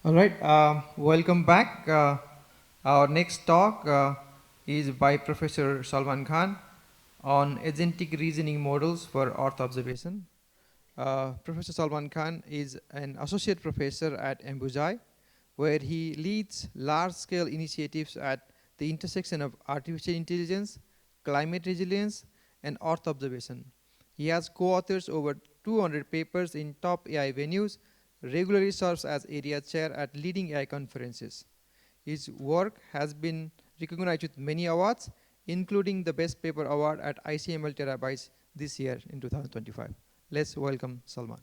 All right, welcome back. Our next talk is by Professor Salman Khan on agentic reasoning models for Earth observation. Professor Salman Khan is an associate professor at MBUJAI, where he leads large-scale initiatives at the intersection of artificial intelligence, climate resilience, and Earth observation. He has co-authored over 200 papers in top AI venues, regularly serves as area chair at leading AI conferences. His work has been recognized with many awards, including the Best Paper Award at ICML Terabytes this year in 2025. Let's welcome Salman.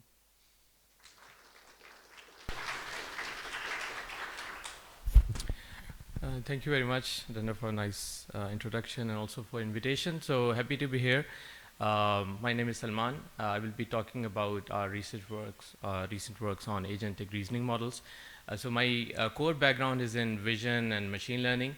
Thank you very much, Dana, for a nice introduction and also for invitation. So happy to be here. My name is Salman. I will be talking about our recent works on agentic reasoning models. So my core background is in vision and machine learning.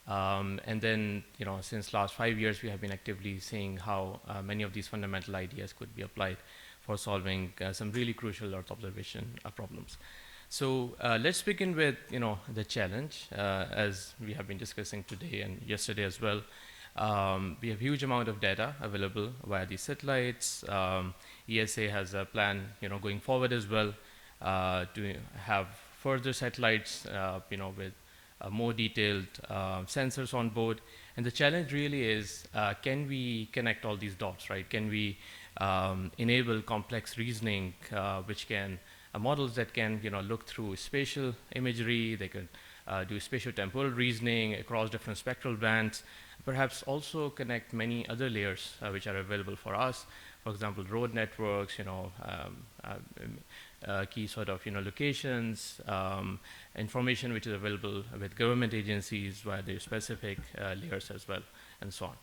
And then, since last 5 years, we have been actively seeing how many of these fundamental ideas could be applied for solving some really crucial Earth observation problems. So let's begin with the challenge, as we have been discussing today and yesterday as well. We have huge amount of data available via these satellites. ESA has a plan going forward as well to have further satellites with more detailed sensors on board. And the challenge really is, can we connect all these dots, right? Can we enable complex reasoning which can models that can look through spatial imagery, they can do spatial temporal reasoning across different spectral bands, perhaps also connect many other layers which are available for us. For example, road networks, key sort of locations, information which is available with government agencies via their specific layers as well, and so on.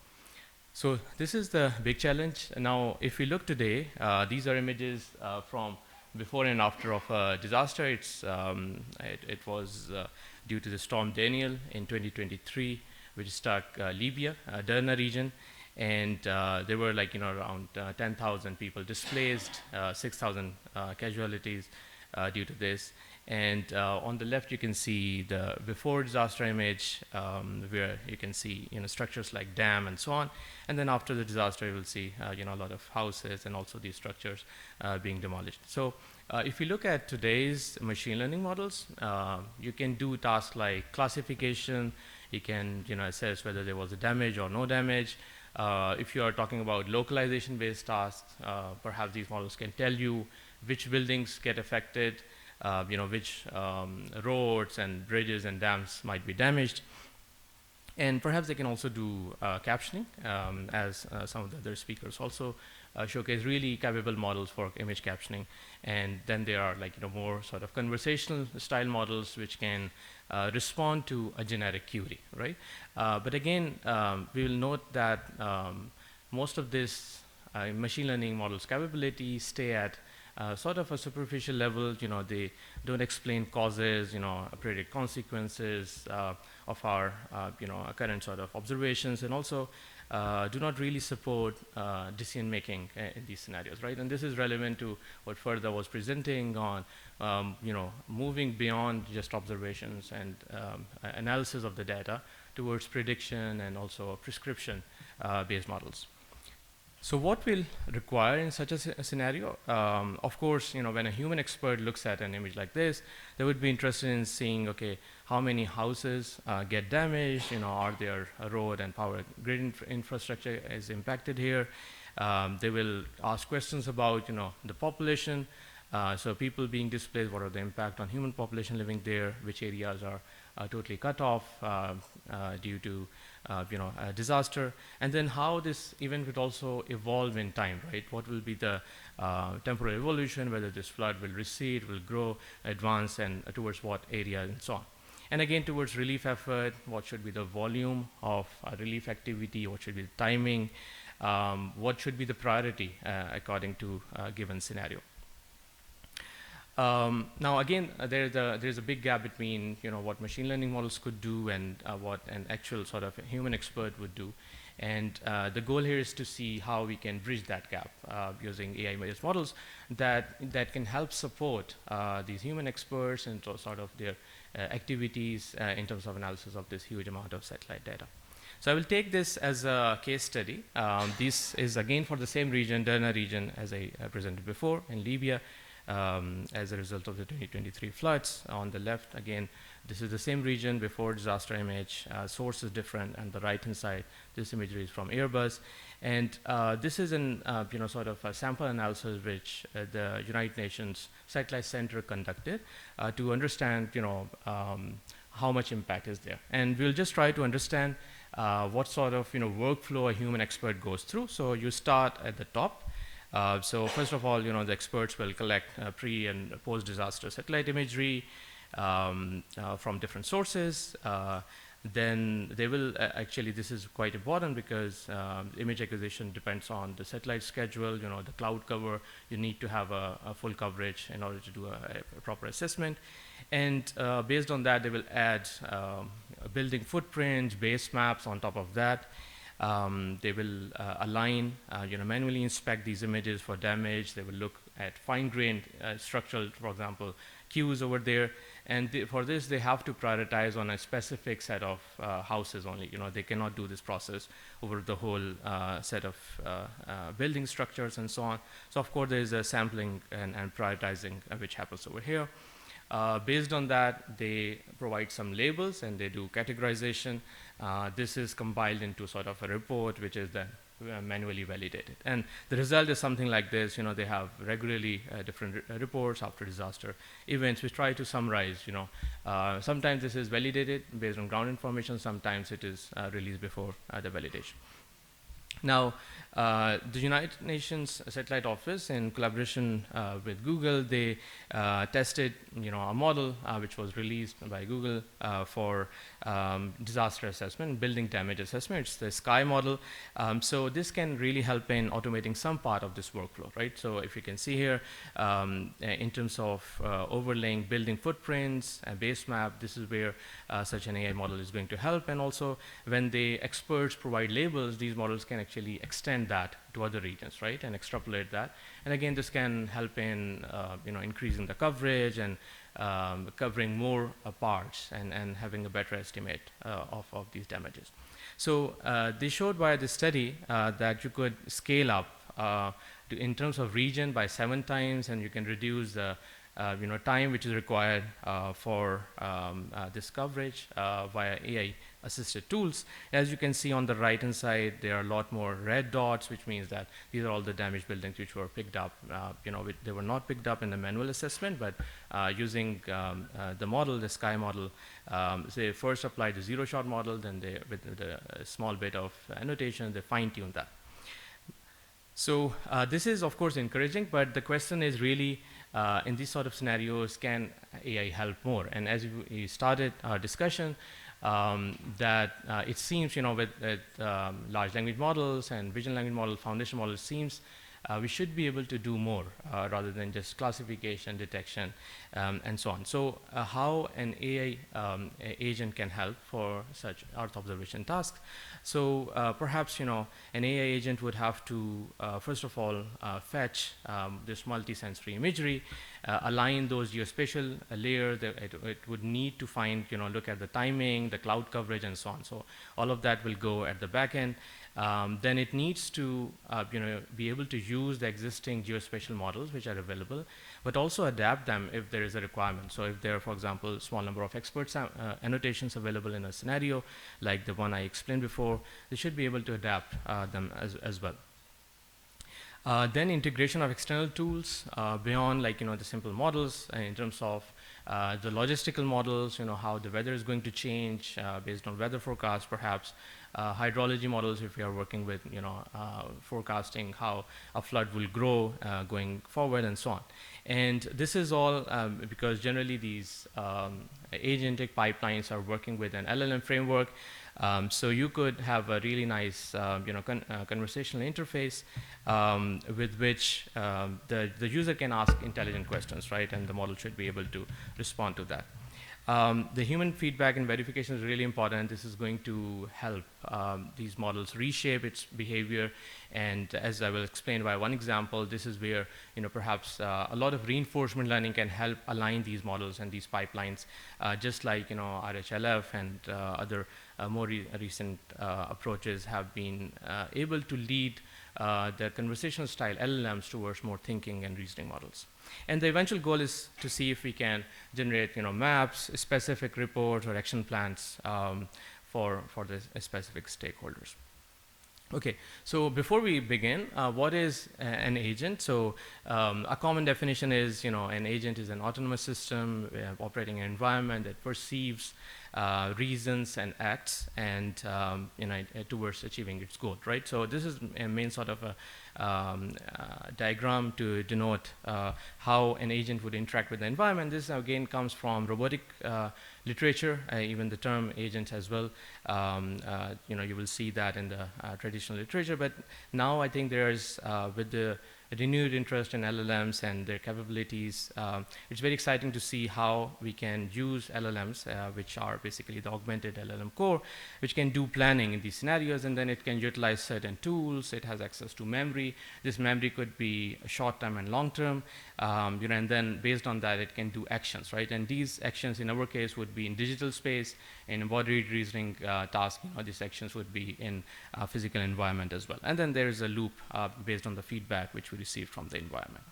So this is the big challenge. Now, if we look today, these are images from before and after of a disaster. It was due to the storm Daniel in 2023, which struck Libya, Derna region, and there were around 10,000 people displaced, 6,000 casualties due to this. And on the left, you can see the before disaster image, where you can see structures like dam and so on. And then after the disaster, you will see a lot of houses and also these structures being demolished. So if you look at today's machine learning models, you can do tasks like classification. You can assess whether there was a damage or no damage. If you are talking about localization-based tasks, perhaps these models can tell you which buildings get affected, which roads and bridges and dams might be damaged. And perhaps they can also do captioning, as some of the other speakers also showcase really capable models for image captioning. And then there are more sort of conversational style models which can respond to a generic query, right? But again, we will note that most of this machine learning models capability stay at sort of a superficial level. They don't explain causes, predict consequences of our current sort of observations, and also do not really support decision making in these scenarios, right? And this is relevant to what further was presenting on moving beyond just observations and analysis of the data towards prediction and also prescription based models. So what will require in such a scenario? Of course, when a human expert looks at an image like this, they would be interested in seeing, okay, how many houses get damaged? Are there a road and power grid infrastructure is impacted here? They will ask questions about, the population. So people being displaced, what are the impact on human population living there? Which areas are totally cut off due to a disaster, and then how this event would also evolve in time, right? What will be the temporal evolution, whether this flood will recede, will grow, advance, and towards what area, and so on. And again, towards relief effort, what should be the volume of relief activity, what should be the timing, what should be the priority according to a given scenario. Now again, there's a big gap between what machine learning models could do and what an actual sort of human expert would do, and the goal here is to see how we can bridge that gap using AI-based models that can help support these human experts and sort of their activities in terms of analysis of this huge amount of satellite data. So I will take this as a case study. This is again for the same region, Derna region, as I presented before in Libya. As a result of the 2023 floods. On the left, again, this is the same region before disaster image. Source is different, and the right-hand side, this imagery is from Airbus. And this is an sort of a sample analysis which the United Nations Satellite Center conducted to understand how much impact is there. And we'll just try to understand what sort of workflow a human expert goes through. So you start at the top. So first of all, the experts will collect pre- and post-disaster satellite imagery from different sources. Then they will actually, this is quite important because image acquisition depends on the satellite schedule, the cloud cover. You need to have a full coverage in order to do a proper assessment. And based on that, they will add building footprints, base maps on top of that. They will align, manually inspect these images for damage. They will look at fine-grained structural, for example, cues over there. And for this, they have to prioritize on a specific set of houses only. They cannot do this process over the whole set of building structures and so on. So of course, there is a sampling and prioritizing which happens over here. Based on that, they provide some labels and they do categorization. This is compiled into sort of a report, which is then manually validated. And the result is something like this. They have regularly different reports after disaster events, which try to summarize. Sometimes this is validated based on ground information. Sometimes it is released before the validation. Now, the United Nations Satellite Office, in collaboration with Google, they tested, a model which was released by Google for disaster assessment, building damage assessment. It's the SKY model. So this can really help in automating some part of this workflow, right? So if you can see here, in terms of overlaying building footprints and base map, this is where such an AI model is going to help. And also, when the experts provide labels, these models can actually extend that to other regions, right, and extrapolate that. And again, this can help in increasing the coverage and covering more parts and having a better estimate of these damages. So they showed by this study that you could scale up in terms of region by 7 times, and you can reduce the time which is required for this coverage via AI assisted tools. As you can see on the right hand side, there are a lot more red dots, which means that these are all the damaged buildings which were picked up. They were not picked up in the manual assessment, but using the model, the SKY model, they first applied the zero-shot model, then they, with a small bit of annotation, they fine-tuned that. So this is of course encouraging, but the question is really, in these sort of scenarios, can AI help more? And as we started our discussion, that it seems, with large language models and vision language model, foundation models, seems we should be able to do more rather than just classification, detection, and so on. So how an AI agent can help for such Earth observation tasks? So perhaps, an AI agent would have to, first of all, fetch this multi-sensory imagery, align those geospatial layers. It would need to find, look at the timing, the cloud coverage, and so on. So all of that will go at the back end. Then it needs to be able to use the existing geospatial models which are available, but also adapt them if there is a requirement. So if there are, for example, small number of experts annotations available in a scenario like the one I explained before, they should be able to adapt them as well. Then integration of external tools beyond the simple models in terms of the logistical models, how the weather is going to change based on weather forecast perhaps, hydrology models if you are working with, forecasting how a flood will grow going forward and so on. And this is all because generally these agentic pipelines are working with an LLM framework. So you could have a really nice, conversational interface with which the user can ask intelligent questions, right? And the model should be able to respond to that. The human feedback and verification is really important. This is going to help these models reshape its behavior. And as I will explain by one example, this is where perhaps a lot of reinforcement learning can help align these models and these pipelines, just like RHLF and other more recent approaches have been able to lead the conversational style LLMs towards more thinking and reasoning models. And the eventual goal is to see if we can generate maps, specific reports, or action plans for the specific stakeholders. Okay, so before we begin, what is an agent? So a common definition is, an agent is an autonomous system operating in an environment that perceives, reasons, and acts, and towards achieving its goal, right? So this is a main sort of a diagram to denote how an agent would interact with the environment. This again comes from robotic literature, even the term agents as well. You will see that in the traditional literature, but now I think there's with the renewed interest in LLMs and their capabilities, it's very exciting to see how we can use LLMs, which are basically the augmented LLM core, which can do planning in these scenarios, and then it can utilize certain tools. It has access to memory. This memory could be short-term and long-term, and then based on that, it can do actions, right? And these actions, in our case, would be in digital space. In embodied reasoning task, these actions would be in physical environment as well. And then there is a loop based on the feedback which we receive from the environment.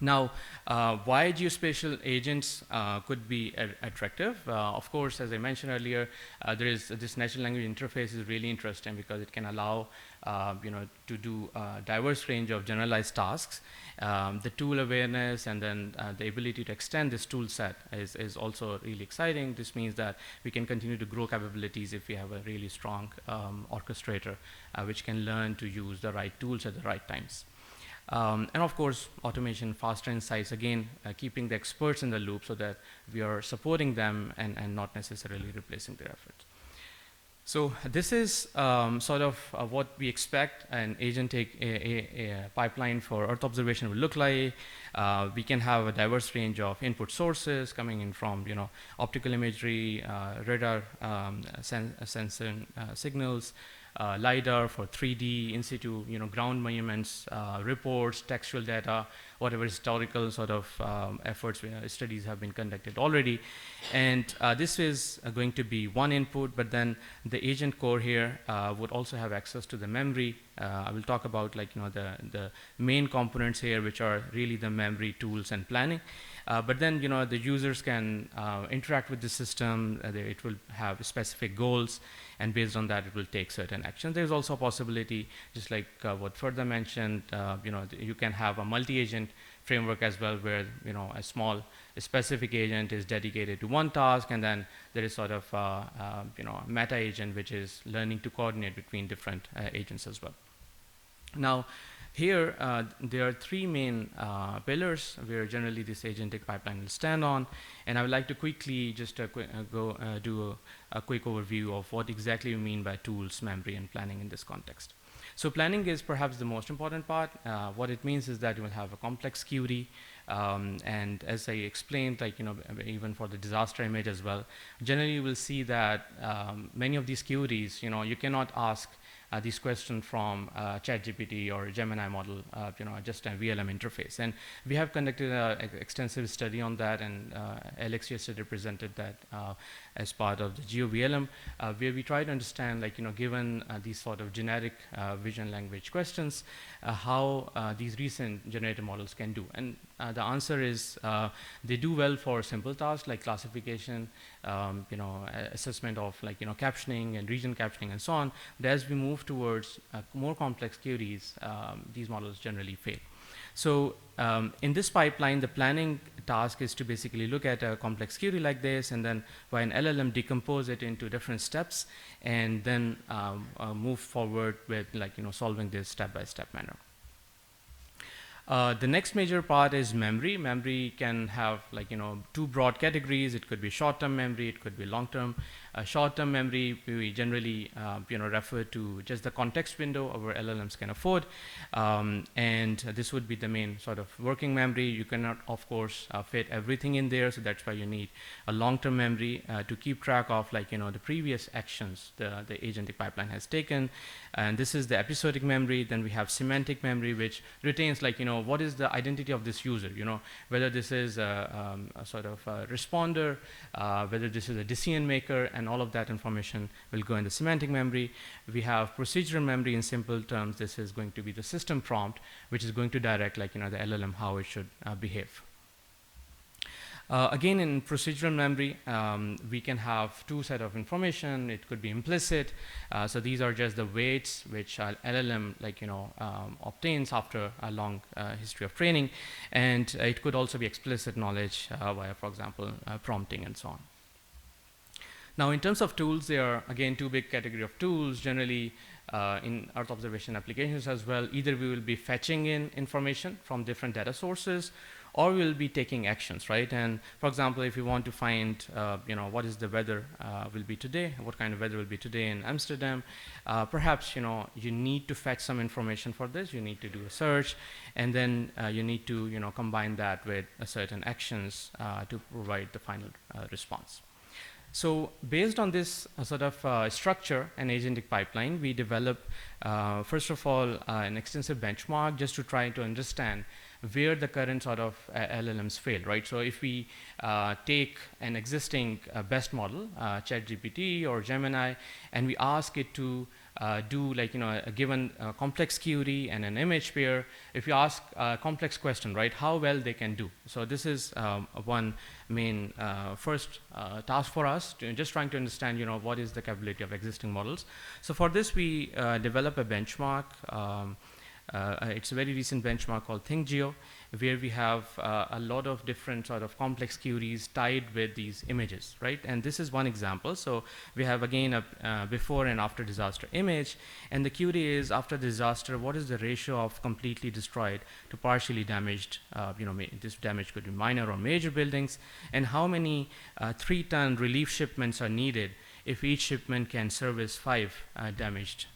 Now, why geospatial agents could be attractive? Of course, as I mentioned earlier, there is this natural language interface is really interesting because it can allow to do a diverse range of generalized tasks. The tool awareness and then the ability to extend this tool set is also really exciting. This means that we can continue to grow capabilities if we have a really strong orchestrator which can learn to use the right tools at the right times. And of course, automation, faster insights, again, keeping the experts in the loop so that we are supporting them and not necessarily replacing their efforts. So this is sort of what we expect an agentic a pipeline for Earth observation will look like. We can have a diverse range of input sources coming in from optical imagery, radar sensing signals, LiDAR for 3D, in situ, ground monuments, reports, textual data, whatever historical sort of efforts, studies have been conducted already. And this is going to be one input, but then the agent core here would also have access to the memory. I will talk about the main components here, which are really the memory, tools, and planning. But then the users can interact with the system. It will have specific goals, and based on that, it will take certain actions. There's also a possibility, just like what Further mentioned, you can have a multi-agent framework as well, where a specific agent is dedicated to one task, and then there is sort of a meta agent which is learning to coordinate between different agents as well. Now, here, there are three main pillars where generally this agentic pipeline will stand on, and I would like to quickly just do a quick overview of what exactly we mean by tools, memory, and planning in this context. So planning is perhaps the most important part. What it means is that you will have a complex query, and as I explained, even for the disaster image as well, generally you will see that many of these queries, you cannot ask these questions from ChatGPT or Gemini model, just a VLM interface. And we have conducted an extensive study on that, and Alex yesterday presented that as part of the GeoVLM, where we try to understand, given these sort of generic vision language questions, how these recent generative models can do. And the answer is they do well for simple tasks like classification, assessment of captioning and region captioning and so on. But as we move towards more complex queries, these models generally fail. So in this pipeline, the planning task is to basically look at a complex query like this, and then by an LLM decompose it into different steps, and then move forward with solving this step-by-step manner. The next major part is memory. Memory can have two broad categories. It could be short-term memory, it could be long-term. Short-term memory, we generally refer to just the context window our LLMs can afford, and this would be the main sort of working memory. You cannot, of course, fit everything in there, so that's why you need a long-term memory to keep track of the previous actions the agentic pipeline has taken. And this is the episodic memory. Then we have semantic memory, which retains what is the identity of this user, whether this is a sort of a responder, whether this is a decision maker, and all of that information will go in the semantic memory. We have procedural memory. In simple terms, this is going to be the system prompt, which is going to direct the LLM how it should behave. Again, in procedural memory, we can have two set of information. It could be implicit. So these are just the weights which LLM obtains after a long history of training. And it could also be explicit knowledge via, for example, prompting and so on. Now, in terms of tools, there are, again, two big category of tools. Generally, in Earth observation applications as well, either we will be fetching in information from different data sources, or we'll be taking actions, right? And for example, if you want to find, what is the weather will be today, what kind of weather will be today in Amsterdam, perhaps, you need to fetch some information for this. You need to do a search, and then you need to, combine that with certain actions to provide the final response. So based on this sort of structure and agentic pipeline, we develop, first of all, an extensive benchmark just to try to understand where the current sort of LLMs fail, right? So if we take an existing best model, ChatGPT or Gemini, and we ask it to do a given complex query and an image pair, if you ask a complex question, right, how well they can do. So this is one main first task for us, just trying to understand, what is the capability of existing models. So for this, we develop a benchmark. It's a very recent benchmark called ThinkGeo, where we have a lot of different sort of complex queries tied with these images, right? And this is one example. So we have, again, a before and after disaster image. And the query is, after disaster, what is the ratio of completely destroyed to partially damaged? This damage could be minor or major buildings. And how many 3-ton relief shipments are needed if each shipment can service 5 damaged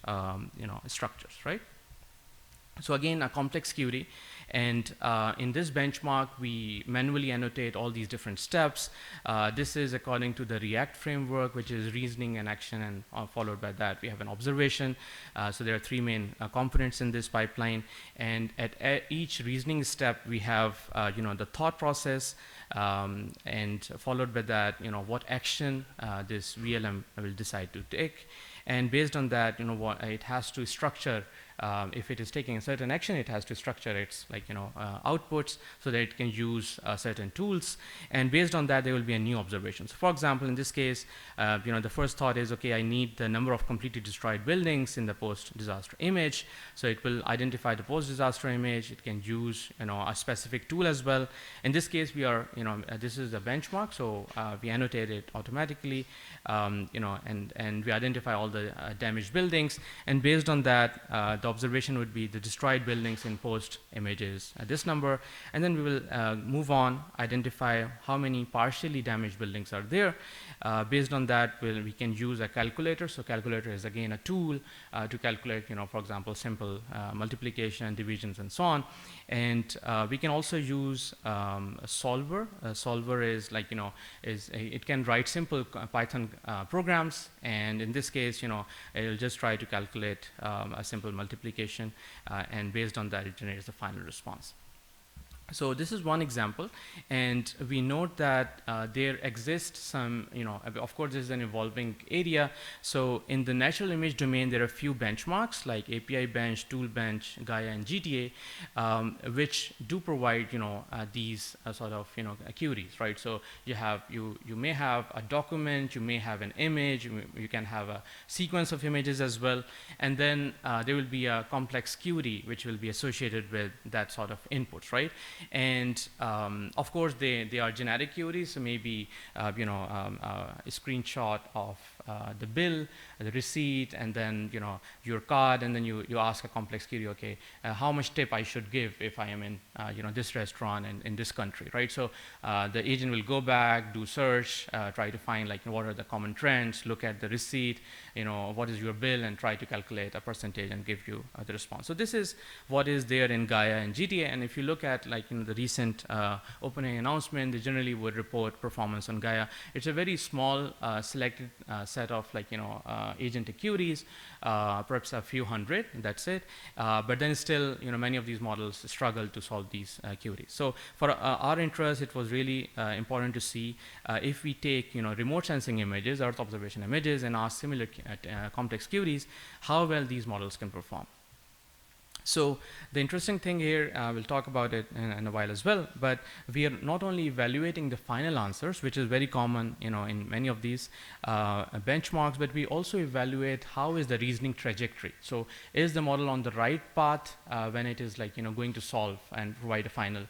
structures, right? So again, a complex query, and in this benchmark, we manually annotate all these different steps. This is according to the React framework, which is reasoning and action, and followed by that, we have an observation. So there are 3 main components in this pipeline, and at each reasoning step, we have the thought process, and followed by that, what action this VLM will decide to take. And based on that, what it has to structure. If it is taking a certain action, it has to structure its outputs so that it can use certain tools, and based on that there will be a new observation. So for example, in this case, the first thought is, okay, I need the number of completely destroyed buildings in the post-disaster image. So it will identify the post-disaster image. It can use a specific tool as well. In this case, we are this is the benchmark, so we annotate it automatically, and we identify all the damaged buildings, and based on that, the observation would be the destroyed buildings in post images at this number, and then we will move on, identify how many partially damaged buildings are there. Based on that, we can use a calculator. So calculator is again a tool to calculate, for example, simple multiplication, divisions, and so on. And we can also use a solver. A solver is it can write simple Python programs, and in this case, it will just try to calculate a simple multiplication, and based on that, it generates the final response. So this is one example, and we note that there exists some, of course, this is an evolving area. So in the natural image domain, there are a few benchmarks like API Bench, Tool Bench, GAIA, and GTA, which do provide, these sort of, queries, right? So you may have a document, you may have an image, you can have a sequence of images as well, and then there will be a complex query which will be associated with that sort of inputs, right? And of course, they are generic queries, so maybe a screenshot of the bill, the receipt, and then your card, and then you ask a complex query. Okay, how much tip I should give if I am in this restaurant and in this country, right? So the agent will go back, do search, try to find like what are the common trends, look at the receipt, what is your bill, and try to calculate a percentage and give you the response. So this is what is there in GAIA and GTA. And if you look at like the recent opening announcement, they generally would report performance on GAIA. It's a very small selected set of like agentic queries, perhaps a few hundred, that's it. But then still many of these models struggle to solve these queries. So for our interest, it was really important to see if we take remote sensing images, Earth observation images, and ask similar complex queries, how well these models can perform. So the interesting thing here, we'll talk about it in a while as well, but we are not only evaluating the final answers, which is very common in many of these benchmarks, but we also evaluate how is the reasoning trajectory. So is the model on the right path when it is like going to solve and provide a final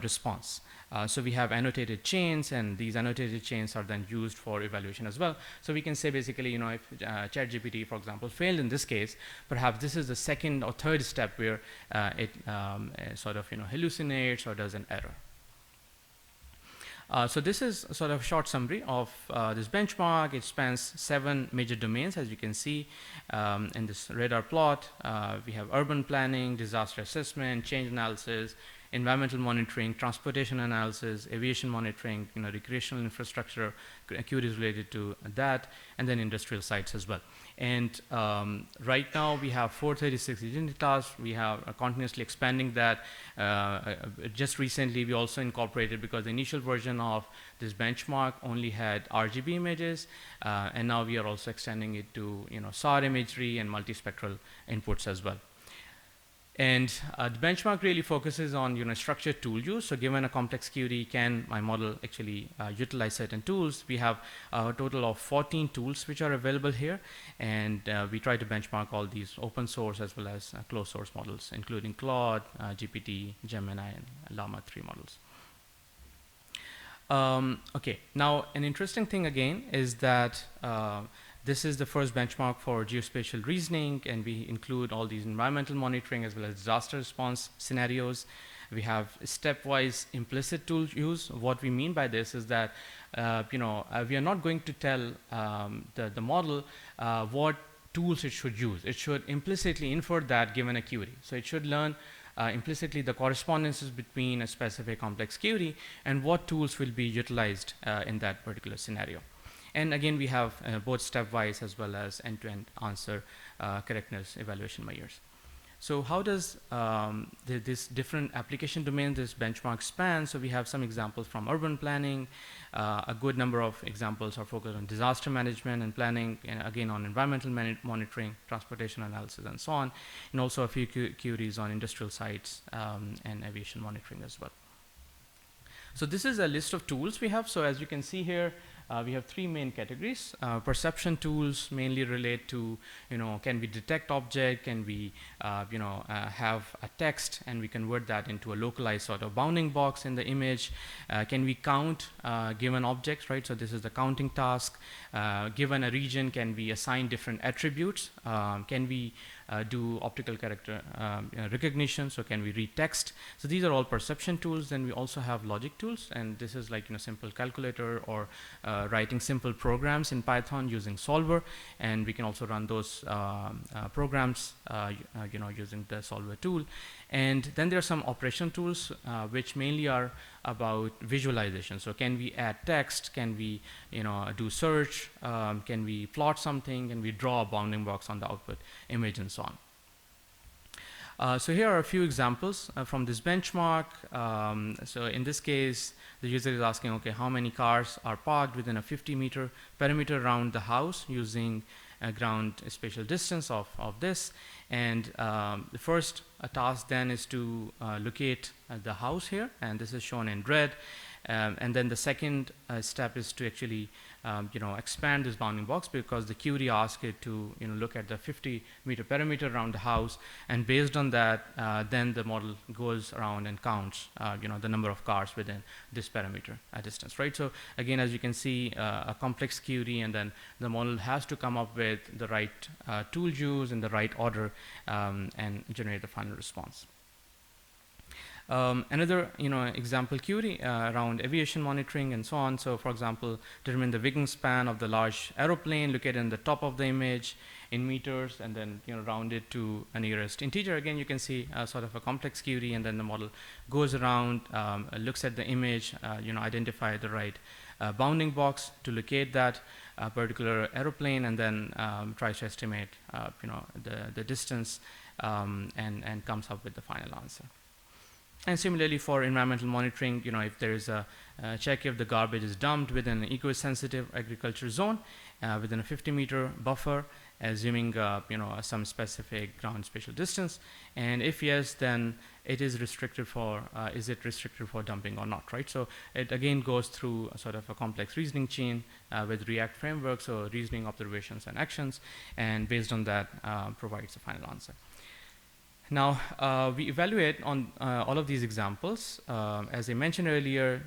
response. So we have annotated chains, and these annotated chains are then used for evaluation as well. So we can say basically, if ChatGPT, for example, failed in this case, perhaps this is the second or third step where it sort of hallucinates or does an error. So this is sort of a short summary of this benchmark. It spans 7 major domains, as you can see in this radar plot. We have urban planning, disaster assessment, change analysis, environmental monitoring, transportation analysis, aviation monitoring, recreational infrastructure, queries related to that, and then industrial sites as well. And right now we have 436 agentic tasks. We have continuously expanding that. Just recently we also incorporated, because the initial version of this benchmark only had RGB images, and now we are also extending it to SAR imagery and multispectral inputs as well. And the benchmark really focuses on structured tool use. So given a complex query, can my model actually utilize certain tools? We have a total of 14 tools which are available here, and we try to benchmark all these open source as well as closed source models, including Claude, GPT, Gemini, and Llama 3 models. Okay, now an interesting thing again is that this is the first benchmark for geospatial reasoning, and we include all these environmental monitoring as well as disaster response scenarios. We have stepwise implicit tool use. What we mean by this is that we are not going to tell the model what tools it should use. It should implicitly infer that given a query. So it should learn implicitly the correspondences between a specific complex query and what tools will be utilized in that particular scenario. And again, we have both stepwise as well as end-to-end answer correctness evaluation measures. So how does this different application domain, this benchmark span? So we have some examples from urban planning. A good number of examples are focused on disaster management and planning, and again on environmental monitoring, transportation analysis, and so on. And also a few queries on industrial sites and aviation monitoring as well. So this is a list of tools we have. So as you can see here, we have 3 main categories. Perception tools mainly relate to, can we detect object? Can we, have a text and we convert that into a localized sort of bounding box in the image? Can we count given objects, right? So this is the counting task. Given a region, can we assign different attributes? Can we do optical character recognition? So can we read text? So these are all perception tools. Then we also have logic tools, and this is like simple calculator or writing simple programs in Python using solver, and we can also run those programs using the solver tool. And then there are some operation tools which mainly are about visualization. So can we add text? Can we do search? Can we plot something? Can we draw a bounding box on the output image, and so on? So here are a few examples from this benchmark. So in this case, the user is asking, okay, how many cars are parked within a 50-meter perimeter around the house using a ground spatial distance of this. And the first task then is to locate the house here, and this is shown in red. And then the second step is to actually expand this bounding box, because the query asks it to look at the 50-meter perimeter around the house, and based on that, then the model goes around and counts the number of cars within this perimeter distance, right? So again, as you can see, a complex query, and then the model has to come up with the right tool use in the right order and generate the final response. Another example query around aviation monitoring and so on. So for example, determine the wingspan of the large aeroplane located in the top of the image in meters, and then round it to a nearest integer. Again, you can see sort of a complex query, and then the model goes around, looks at the image, identify the right bounding box to locate that particular aeroplane, and then tries to estimate the distance and comes up with the final answer. And similarly for environmental monitoring, if there is a check if the garbage is dumped within an eco-sensitive agriculture zone within a 50-meter buffer, assuming some specific ground spatial distance, and if yes, then it is restricted for is it restricted for dumping or not, right? So it again goes through a sort of a complex reasoning chain with React framework, so reasoning, observations, and actions, and based on that provides the final answer. Now, we evaluate on all of these examples. As I mentioned earlier,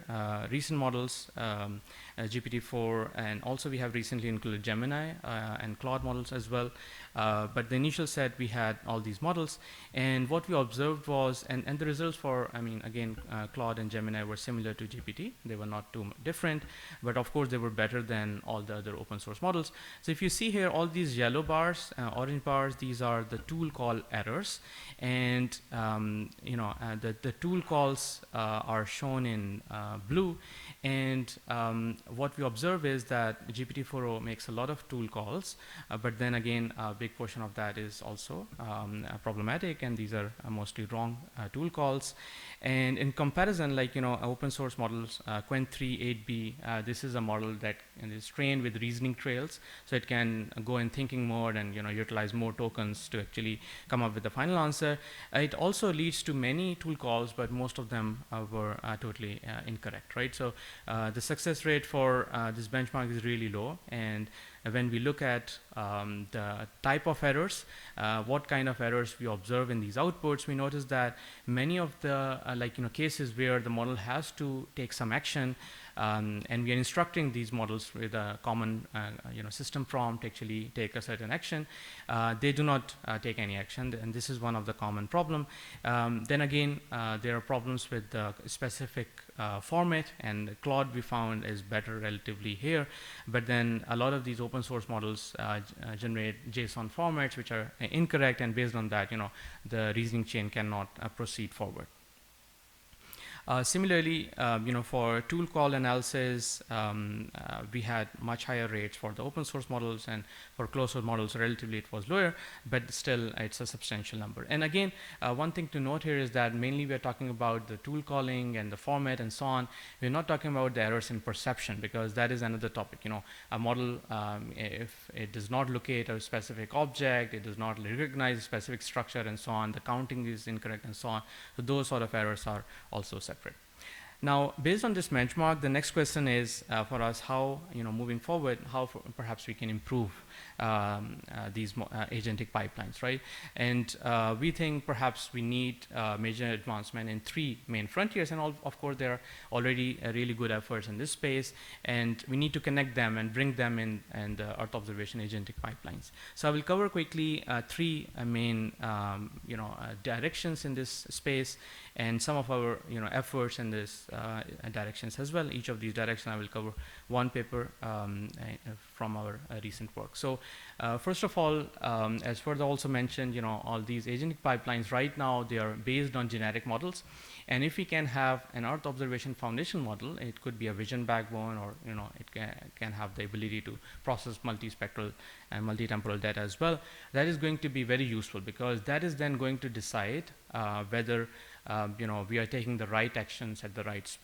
recent models, GPT-4, and also we have recently included Gemini and Claude models as well. But the initial set, we had all these models. And what we observed was, and the results for, again, Claude and Gemini were similar to GPT. They were not too different, but of course they were better than all the other open source models. So if you see here, all these yellow bars, orange bars, these are the tool call errors. And the tool calls are shown in blue, and what we observe is that GPT-4o makes a lot of tool calls, but then again a big portion of that is also problematic, and these are mostly wrong tool calls. And in comparison, like open source models, Qwen 3 8b, this is a model that is trained with reasoning trails, so it can go in thinking mode and utilize more tokens to actually come up with the final answer. It also leads to many tool calls, but most of them were totally incorrect, right? So the success rate for this benchmark is really low, and when we look at the type of errors, what kind of errors we observe in these outputs, we notice that many of the cases where the model has to take some action, and we are instructing these models with a common system prompt to actually take a certain action, they do not take any action, and this is one of the common problem. Then again, there are problems with the specific format, and Claude we found is better relatively here, but then a lot of these open source models generate JSON formats which are incorrect, and based on that the reasoning chain cannot proceed forward. Similarly, for tool call analysis, we had much higher rates for the open source models, and for closed source models, relatively it was lower, but still it's a substantial number. And again, one thing to note here is that mainly we're talking about the tool calling and the format and so on. We're not talking about the errors in perception, because that is another topic. A model, if it does not locate a specific object, it does not recognize a specific structure and so on, the counting is incorrect and so on. So those sort of errors are also separate. Now, based on this benchmark, the next question is for us how, moving forward, how perhaps we can improve these agentic pipelines, right? And we think perhaps we need major advancement in 3 main frontiers, and of course there are already really good efforts in this space, and we need to connect them and bring them in and Earth observation agentic pipelines. So I will cover quickly 3 main directions in this space, and some of our efforts in this directions as well. Each of these directions I will cover one paper from our recent work. So first of all, as further also mentioned, all these agentic pipelines right now, they are based on generic models. And if we can have an Earth observation foundation model, it could be a vision backbone, or it can have the ability to process multispectral and multitemporal data as well. That is going to be very useful, because that is then going to decide whether we are taking the right actions at the right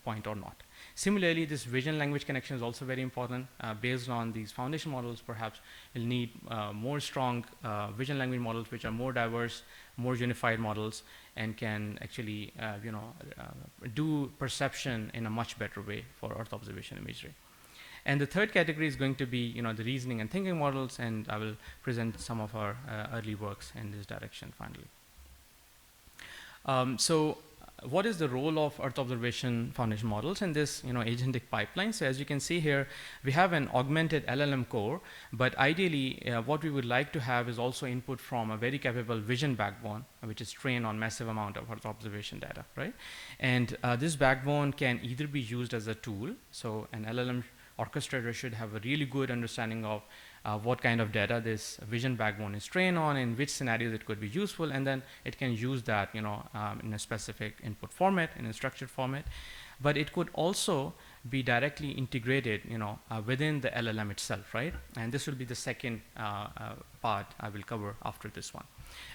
point or not. Similarly, this vision language connection is also very important. Based on these foundation models, perhaps we'll need more strong vision language models, which are more diverse, more unified models, and can actually do perception in a much better way for Earth observation imagery. And the third category is going to be the reasoning and thinking models, and I will present some of our early works in this direction finally. So what is the role of Earth observation foundation models in this agentic pipeline? So as you can see here, we have an augmented LLM core, but ideally what we would like to have is also input from a very capable vision backbone, which is trained on massive amount of Earth observation data, right? And this backbone can either be used as a tool. So an LLM orchestrator should have a really good understanding of what kind of data this vision backbone is trained on, in which scenarios it could be useful, and then it can use that in a specific input format, in a structured format. But it could also be directly integrated within the LLM itself, right? And this will be the second part I will cover after this one.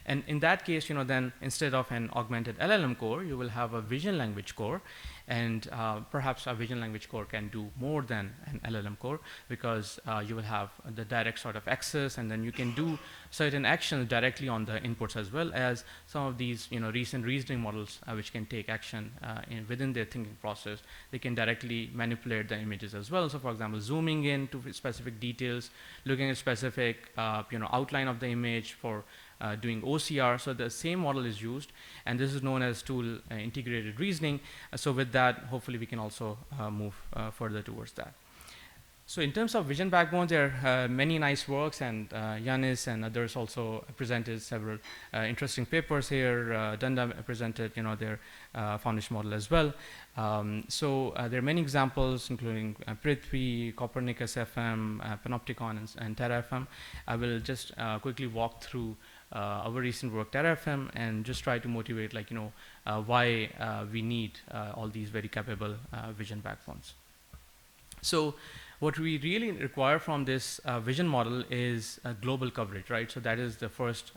And in that case, then instead of an augmented LLM core, you will have a vision language core, and perhaps a vision language core can do more than an LLM core, because you will have the direct sort of access, and then you can do certain actions directly on the inputs, as well as some of these recent reasoning models which can take action within their thinking process. They can directly manipulate the images as well. So for example, zooming in to specific details, looking at specific outline of the image for doing OCR. So the same model is used, and this is known as tool integrated reasoning. So with that, hopefully we can also move further towards that. So in terms of vision backbones, there are many nice works, and Yannis and others also presented several interesting papers here. Dunda presented their foundation model as well. So there are many examples, including Prithvi, Copernicus FM, Panopticon, and Terra FM. I will just quickly walk through our recent work, Terra FM, and just try to motivate why we need all these very capable vision backbones. So what we really require from this vision model is global coverage, right? So that is the first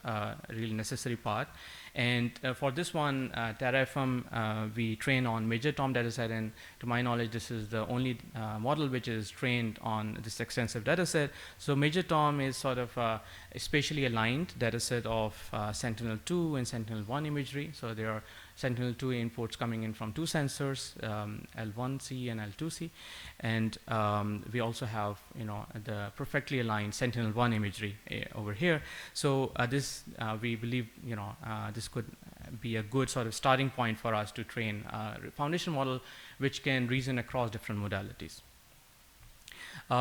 really necessary part. And for this one, Terra FM, we train on Major Tom dataset, and to my knowledge, this is the only model which is trained on this extensive dataset. So Major Tom is sort of a spatially aligned dataset of Sentinel-2 and Sentinel-1 imagery. So there are Sentinel-2 inputs coming in from two sensors, L1C and L2C, and we also have the perfectly aligned Sentinel-1 imagery over here. So this we believe this could be a good sort of starting point for us to train a foundation model which can reason across different modalities.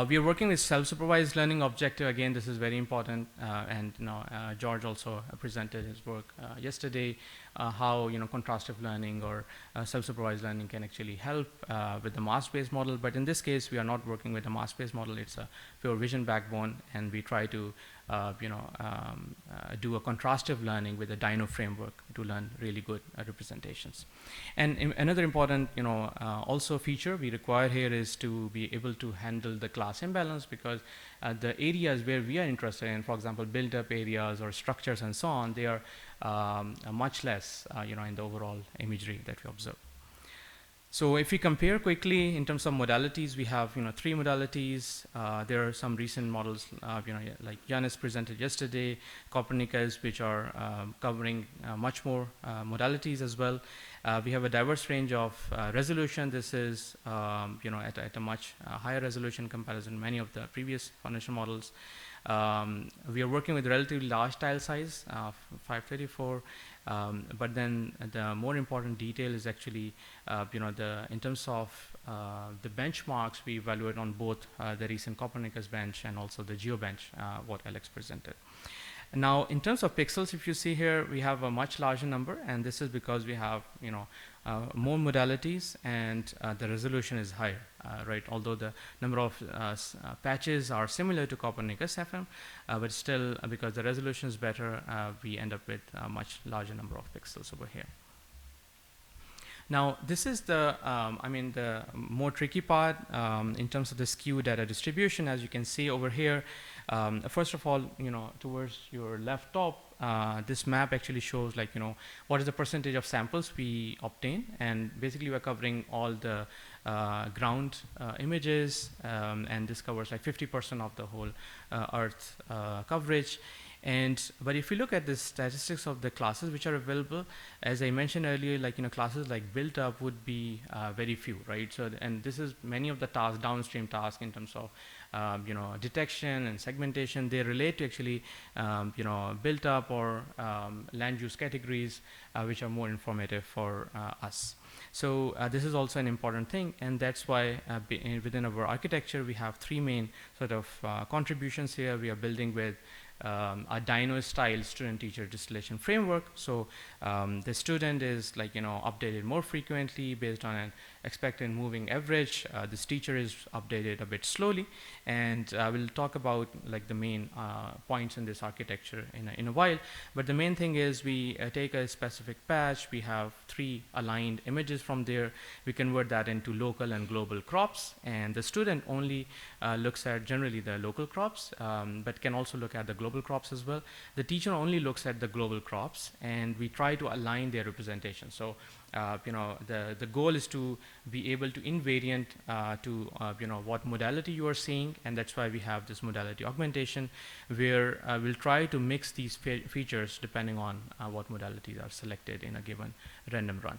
We are working with self-supervised learning objective. Again, this is very important, and George also presented his work yesterday, how contrastive learning or self-supervised learning can actually help with the mask-based model. But in this case, we are not working with a mask-based model. It's a pure vision backbone, and we try to do a contrastive learning with a Dino framework to learn really good representations. And another important also feature we require here is to be able to handle the class imbalance, because the areas where we are interested in, for example, built-up areas or structures and so on, they are much less in the overall imagery that we observe. So if we compare quickly in terms of modalities, we have three modalities. There are some recent models, like Yannis presented yesterday, Copernicus, which are covering much more modalities as well. We have a diverse range of resolution. This is at a much higher resolution comparison to many of the previous foundation models. We are working with relatively large tile size, 534, but then the more important detail is actually, in terms of the benchmarks, we evaluate on both the recent Copernicus bench and also the GeoBench, what Alex presented. Now, in terms of pixels, if you see here, we have a much larger number, and this is because we have, more modalities, and the resolution is higher, right? Although the number of patches are similar to Copernicus FM, but still, because the resolution is better, we end up with a much larger number of pixels over here. Now, this is the, the more tricky part in terms of the skew data distribution. As you can see over here, first of all, towards your left top, this map actually shows what is the percentage of samples we obtain, and basically we're covering all the ground images, and this covers 50% of the whole Earth coverage. But if you look at the statistics of the classes which are available, as I mentioned earlier, classes like built up would be very few, right? So, and this is many of the tasks, downstream tasks in terms of detection and segmentation, they relate to actually built up or land use categories, which are more informative for us. So this is also an important thing, and that's why within our architecture we have three main sort of contributions here. We are building with a Dino-style student-teacher distillation framework. So the student is updated more frequently based on an expected moving average. This teacher is updated a bit slowly, and we'll talk about the main points in this architecture in a while. But the main thing is we take a specific patch. We have 3 aligned images from there. We convert that into local and global crops, and the student only looks at generally the local crops, but can also look at the global crops as well. The teacher only looks at the global crops, and we try to align their representation. So the goal is to be able to invariant to what modality you are seeing, and that's why we have this modality augmentation, where we'll try to mix these features depending on what modalities are selected in a given random run.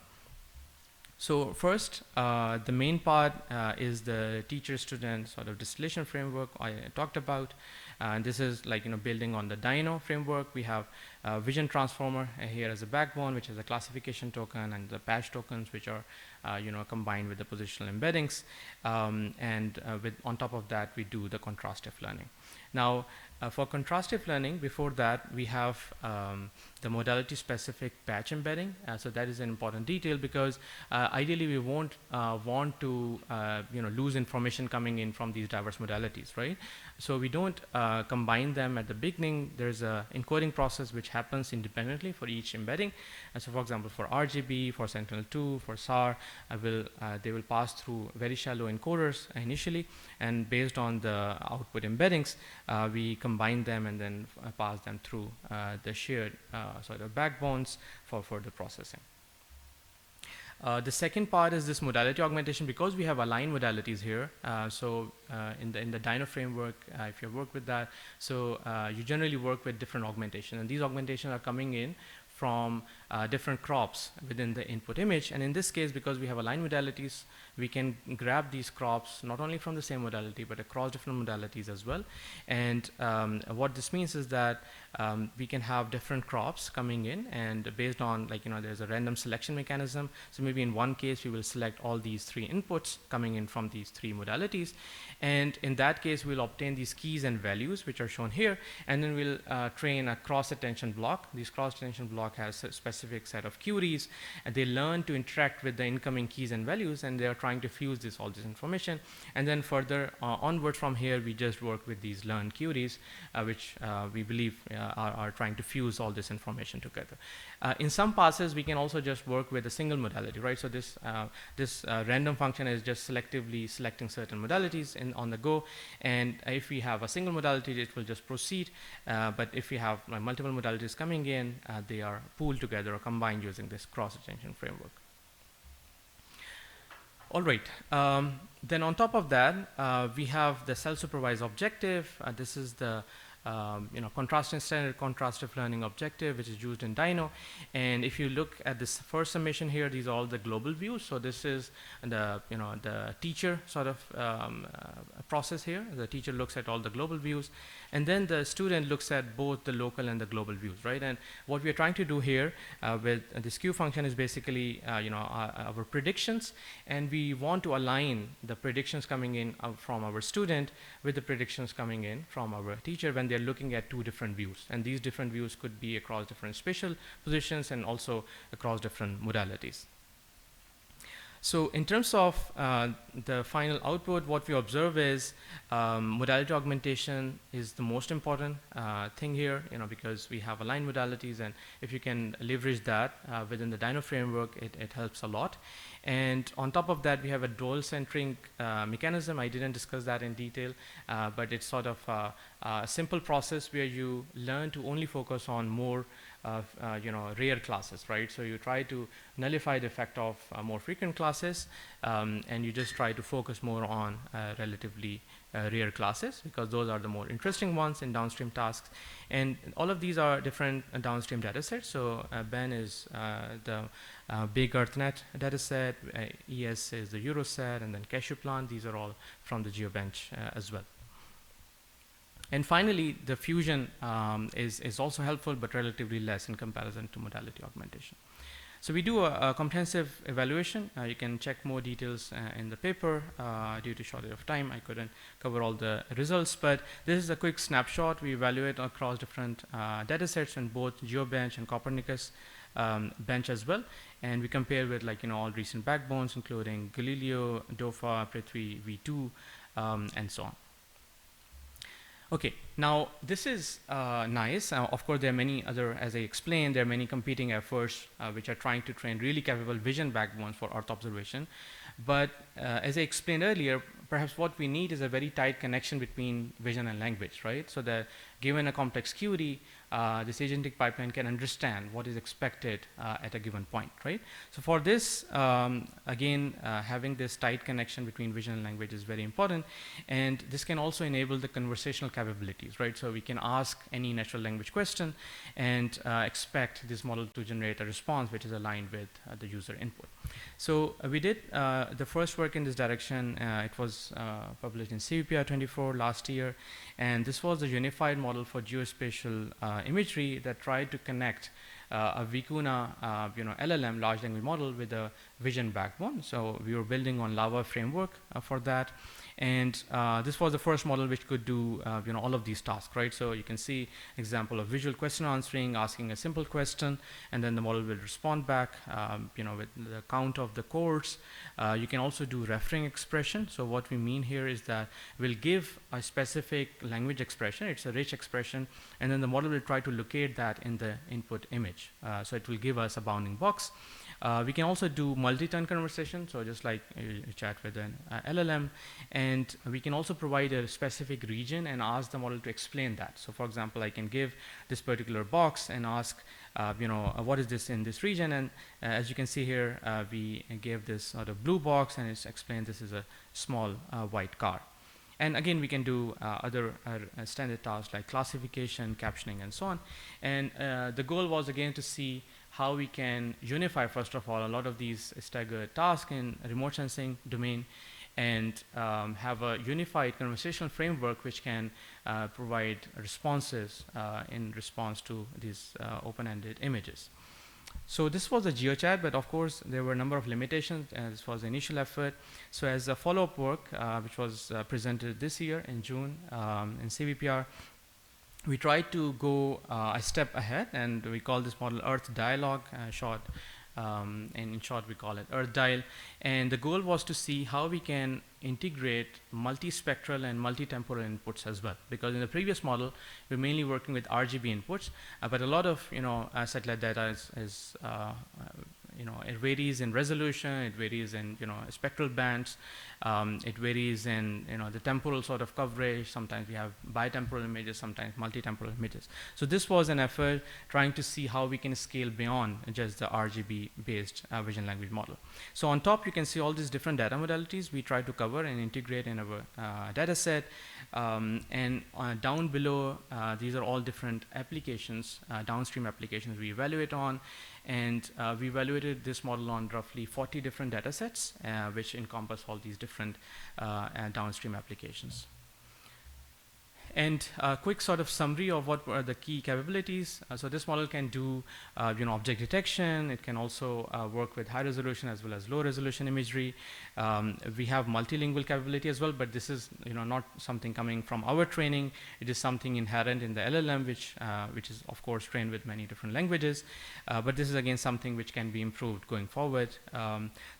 So first, the main part is the teacher-student sort of distillation framework I talked about. And this is building on the Dino framework. We have a vision transformer here as a backbone, which is a classification token, and the patch tokens, which are combined with the positional embeddings. On top of that, we do the contrastive learning. Now, for contrastive learning, before that, we have the modality-specific patch embedding. So that is an important detail, because ideally we won't want to lose information coming in from these diverse modalities, right? So we don't combine them at the beginning. There's a encoding process which happens independently for each embedding. And so, for example, for RGB, for Sentinel-2, for SAR, they will pass through very shallow encoders initially, and based on the output embeddings, we combine them and then pass them through the shared sort of backbones for further processing. The second part is this modality augmentation, because we have aligned modalities here. In the Dino framework, if you work with that, so you generally work with different augmentation, and these augmentations are coming in from different crops within the input image. And in this case, because we have aligned modalities, we can grab these crops not only from the same modality, but across different modalities as well. And what this means is that we can have different crops coming in, and based on there's a random selection mechanism. So maybe in one case, we will select all these 3 inputs coming in from these 3 modalities. And in that case, we'll obtain these keys and values, which are shown here. And then we'll train a cross-attention block. This cross-attention block has a specific set of queries, and they learn to interact with the incoming keys and values, and they are trying to fuse all this information. And then further onward from here, we just work with these learned queries, which we believe are trying to fuse all this information together. In some passes, we can also just work with a single modality, right? So this random function is just selectively selecting certain modalities on the go, and if we have a single modality, it will just proceed. But if we have multiple modalities coming in, they are pooled together or combined using this cross-attention framework. All right. Then on top of that, we have the self-supervised objective. This is the standard contrastive learning objective, which is used in Dino. And if you look at this first summation here, these are all the global views. So this is the teacher sort of process here. The teacher looks at all the global views, and then the student looks at both the local and the global views, right? And what we are trying to do here with the skew function is basically our predictions, and we want to align the predictions coming in from our student with the predictions coming in from our teacher when they they're looking at 2 different views. And these different views could be across different spatial positions and also across different modalities. So in terms of the final output, what we observe is modality augmentation is the most important thing here, because we have aligned modalities, and if you can leverage that within the Dino framework, it helps a lot. And on top of that, we have a dual centering mechanism. I didn't discuss that in detail, but it's sort of a simple process where you learn to only focus on more rare classes, right? So you try to nullify the effect of more frequent classes, and you just try to focus more on relatively rare classes, because those are the more interesting ones in downstream tasks. And all of these are different downstream data sets. So Ben is the big EarthNet data set, ES is the Euroset, and then Cashewplan. These are all from the GeoBench as well. And finally, the fusion is also helpful, but relatively less in comparison to modality augmentation. So we do a comprehensive evaluation. You can check more details in the paper. Due to shortage of time, I couldn't cover all the results, but this is a quick snapshot. We evaluate across different data sets in both GeoBench and Copernicus bench as well. And we compare with all recent backbones, including Galileo, DOFA, Prithvi, V2, and so on. Okay, now this is nice. Of course, there are many other, as I explained, there are many competing efforts which are trying to train really capable vision backbones for Earth observation. But as I explained earlier, perhaps what we need is a very tight connection between vision and language, right? So that given a complex query, this agentic pipeline can understand what is expected at a given point, right? So for this, again, having this tight connection between vision and language is very important. And this can also enable the conversational capabilities, right? So we can ask any natural language question and expect this model to generate a response which is aligned with the user input. So we did the first work in this direction. It was published in CVPR 24 last year. And this was a unified model for geospatial imagery that tried to connect a Vicuna LLM, large language model, with a vision backbone. So we were building on Lava framework for that. And this was the first model which could do all of these tasks, right? So you can see example of visual question answering, asking a simple question, and then the model will respond back with the count of the chords. You can also do referring expression. So what we mean here is that we'll give a specific language expression. It's a rich expression, and then the model will try to locate that in the input image. So it will give us a bounding box. We can also do multi-turn conversation, so just like you chat with an LLM, and we can also provide a specific region and ask the model to explain that. So for example, I can give this particular box and ask, what is this in this region? And as you can see here, we gave this sort of blue box, and it's explained this is a small white car. And again, we can do other standard tasks like classification, captioning, and so on. And the goal was again to see how we can unify, first of all, a lot of these staggered tasks in remote sensing domain, and have a unified conversational framework which can provide responses in response to these open-ended images. So this was a GeoChat, but of course there were a number of limitations. This was the initial effort. So as a follow-up work, which was presented this year in June in CVPR, we tried to go a step ahead, and we call this model Earth Dialogue, and in short we call it Earth Dial. And the goal was to see how we can integrate multispectral and multitemporal inputs as well, because in the previous model we're mainly working with RGB inputs, but a lot of satellite data is it varies in resolution, it varies in spectral bands, it varies in the temporal sort of coverage. Sometimes we have bitemporal images, sometimes multitemporal images. So this was an effort trying to see how we can scale beyond just the RGB based vision language model. So on top you can see all these different data modalities we try to cover and integrate in our data set, and down below these are all different applications, downstream applications we evaluate on. And we evaluated this model on roughly 40 different data sets, which encompass all these different downstream applications. And a quick sort of summary of what were the key capabilities. So this model can do object detection. It can also work with high resolution as well as low resolution imagery. We have multilingual capability as well, but this is not something coming from our training. It is something inherent in the LLM, which is of course trained with many different languages. But this is again something which can be improved going forward.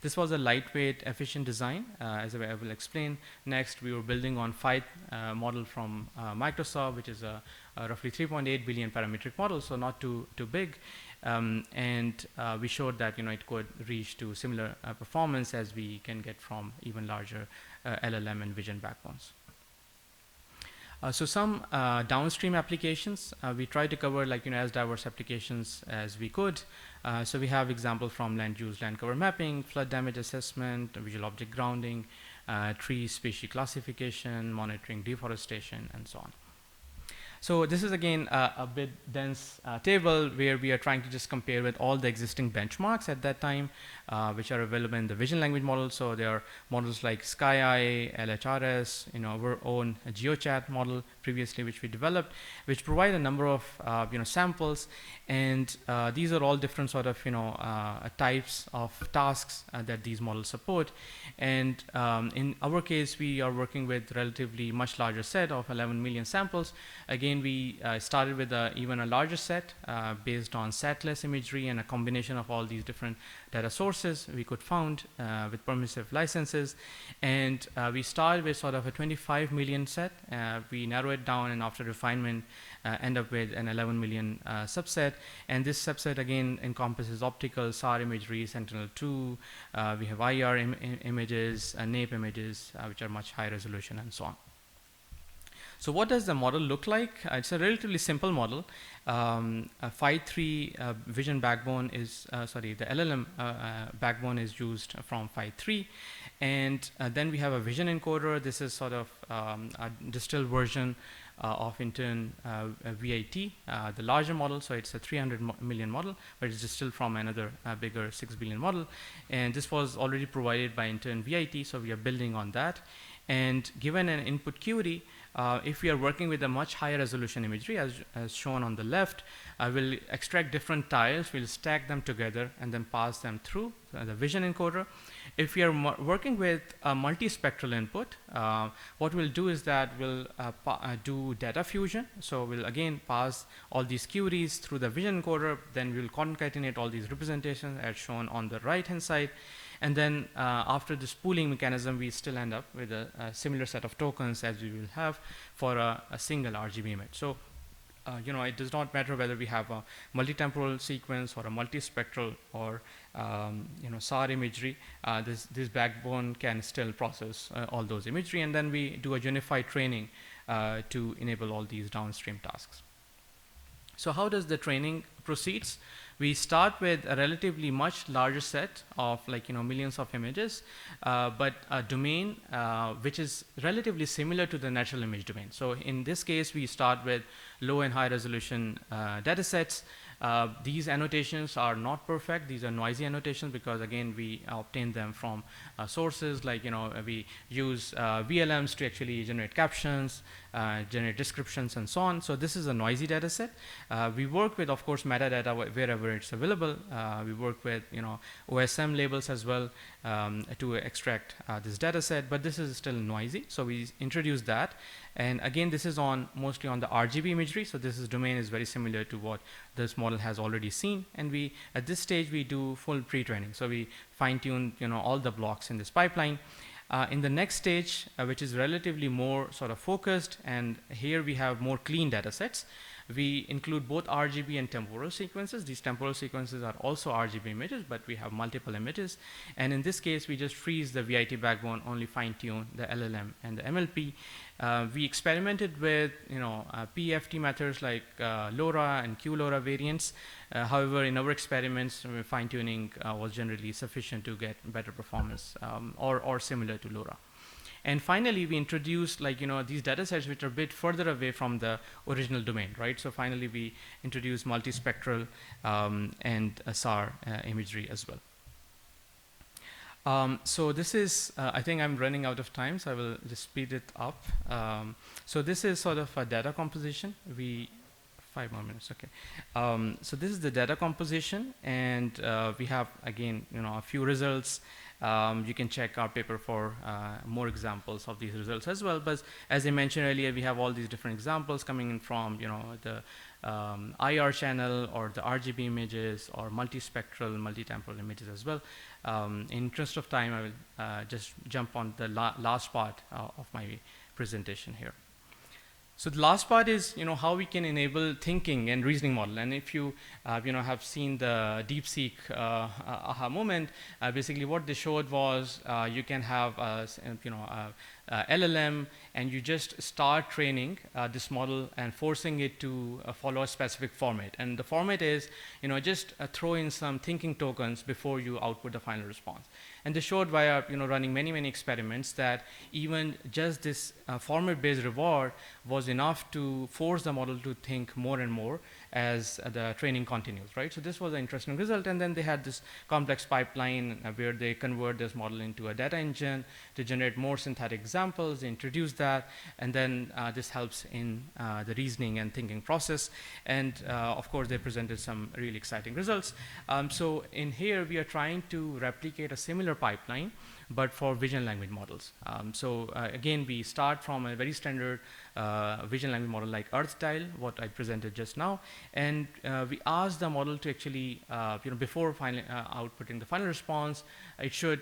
This was a lightweight, efficient design, as I will explain. Next, we were building on PHI model from Microsoft, which is a roughly 3.8 billion parametric model, so not too big. And we showed that it could reach to similar performance as we can get from even larger LLM and vision backbones. So some downstream applications, we try to cover as diverse applications as we could. So we have examples from land use, land cover mapping, flood damage assessment, visual object grounding, tree species classification, monitoring deforestation, and so on. So this is again a bit dense table where we are trying to just compare with all the existing benchmarks at that time, which are available in the vision language model. So there are models like GAIA, LHRS, our own GeoChat model previously, which we developed, which provide a number of samples, and these are all different sort of types of tasks that these models support. And in our case, we are working with relatively much larger set of 11 million samples. Again, we started with even a larger set based on setless imagery and a combination of all these different data sources we could found with permissive licenses. And we started with sort of a 25 million set. We narrow it down, and after refinement, end up with an 11 million subset. And this subset again encompasses optical, SAR imagery, Sentinel-2. We have IR images, NAPE images, which are much higher resolution, and so on. So what does the model look like? It's a relatively simple model. A Phi-3 vision backbone is, the LLM backbone is used from Phi-3. And then we have a vision encoder. This is sort of a distilled version of intern VIT, the larger model. So it's a 300 million model, but it's distilled from another bigger 6 billion model. And this was already provided by intern VIT, so we are building on that. And given an input query, if we are working with a much higher resolution imagery, as shown on the left, we'll extract different tiles, we'll stack them together, and then pass them through the vision encoder. If we are working with a multispectral input, what we'll do is that we'll do data fusion. So we'll again pass all these queries through the vision encoder, then we'll concatenate all these representations as shown on the right-hand side. And then after this pooling mechanism, we still end up with a similar set of tokens as we will have for a single RGB image. So, it does not matter whether we have a multi-temporal sequence or a multispectral or, SAR imagery. This backbone can still process all those imagery, and then we do a unified training to enable all these downstream tasks. So how does the training proceeds? We start with a relatively much larger set of millions of images, but a domain which is relatively similar to the natural image domain. So in this case, we start with low and high resolution data sets. These annotations are not perfect. These are noisy annotations because again, we obtain them from sources like, we use VLMs to actually generate captions, generate descriptions, and so on. So this is a noisy data set. We work with, of course, metadata wherever it's available. We work with, OSM labels as well to extract this data set, but this is still noisy. So we introduce that. And again, this is mostly on the RGB imagery. So this domain is very similar to what this model has already seen. And at this stage, we do full pre-training. So we fine tune, all the blocks in this pipeline. In the next stage, which is relatively more sort of focused, and here we have more clean data sets. We include both RGB and temporal sequences. These temporal sequences are also RGB images, but we have multiple images. And in this case, we just freeze the VIT backbone, only fine-tune the LLM and the MLP. We experimented with, PFT methods like LoRa and QLoRa variants. However, in our experiments, fine-tuning was generally sufficient to get better performance or similar to LoRa. And finally, we introduced these data sets which are a bit further away from the original domain, right? So finally, we introduced multispectral and SAR imagery as well. So this is, I think I'm running out of time, so I will just speed it up. So this is sort of a data composition. 5 more minutes, okay. So this is the data composition, and we have, again, a few results. You can check our paper for more examples of these results as well. But as I mentioned earlier, we have all these different examples coming in from, the IR channel or the RGB images or multispectral, multi-temporal images as well. In interest of time, I will just jump on the last part of my presentation here. So the last part is, how we can enable thinking and reasoning model. And if you, have seen the DeepSeek aha moment, basically what they showed was you can have, LLM, and you just start training this model and forcing it to follow a specific format. And the format is, just throw in some thinking tokens before you output the final response. And they showed via, running many experiments that even just this format-based reward was enough to force the model to think more and more as the training continues, right? So this was an interesting result. And then they had this complex pipeline where they convert this model into a data engine to generate more synthetic examples. They introduce that, and then this helps in the reasoning and thinking process. And of course, they presented some really exciting results. So in here, we are trying to replicate a similar pipeline, but for vision language models. Again, we start from a very standard vision language model like EarthDial, what I presented just now, and we ask the model to actually, before outputting the final response, it should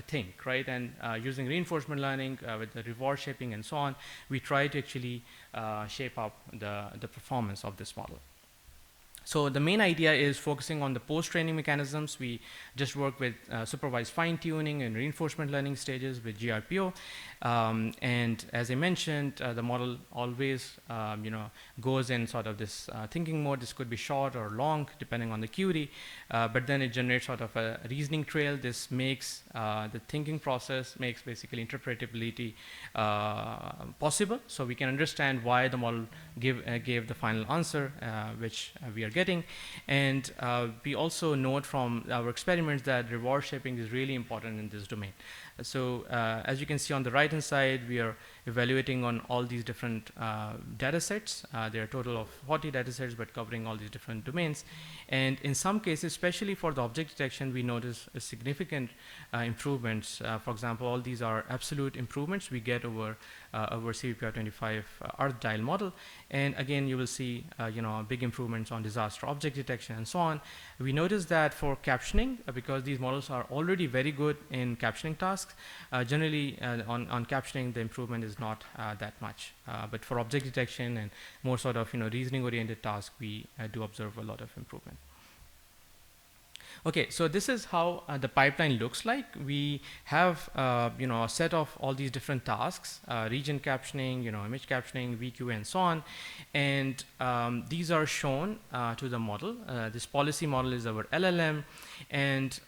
think, right? And using reinforcement learning with the reward shaping and so on, we try to actually shape up the performance of this model. So the main idea is focusing on the post-training mechanisms. We just work with supervised fine-tuning and reinforcement learning stages with GRPO. And as I mentioned, the model always goes in sort of this thinking mode. This could be short or long, depending on the query. But then it generates sort of a reasoning trail. This makes the thinking process, makes basically interpretability possible. So we can understand why the model gave the final answer, which we are getting. And we also note from our experiments that reward shaping is really important in this domain. So as you can see on the right hand side, we are evaluating on all these different data sets. There are a total of 40 data sets, but covering all these different domains. And in some cases, especially for the object detection, we notice a significant improvements. For example, all these are absolute improvements we get over CVPR25 EarthDial model. And again, you will see big improvements on disaster object detection and so on. We notice that for captioning, because these models are already very good in captioning tasks, generally on captioning, the improvement is not that much. But for object detection and more sort of reasoning-oriented tasks, we do observe a lot of improvement. Okay, so this is how the pipeline looks like. We have a set of all these different tasks, region captioning, image captioning, VQ, and so on. And these are shown to the model. This policy model is our LLM. And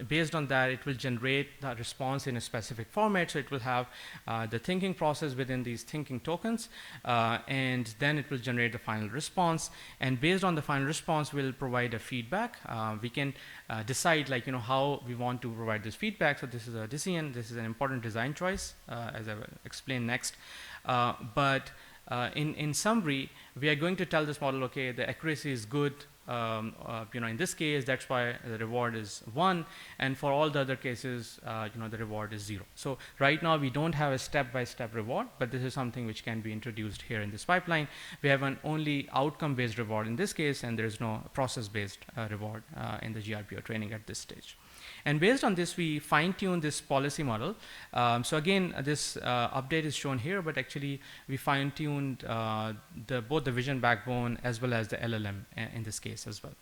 based on that, it will generate the response in a specific format. So it will have the thinking process within these thinking tokens. And then it will generate the final response. And based on the final response, we'll provide a feedback. We can decide how we want to provide this feedback. So this is a decision. This is an important design choice, as I will explain next. But in summary, we are going to tell this model, okay, the accuracy is good. In this case, that's why the reward is 1, and for all the other cases, the reward is 0. So right now we don't have a step-by-step reward, but this is something which can be introduced here in this pipeline. We have an only outcome-based reward in this case, and there is no process-based reward in the GRPO training at this stage. And based on this, we fine-tune this policy model. So again, this update is shown here, but actually we fine-tuned both the vision backbone as well as the LLM in this case as well.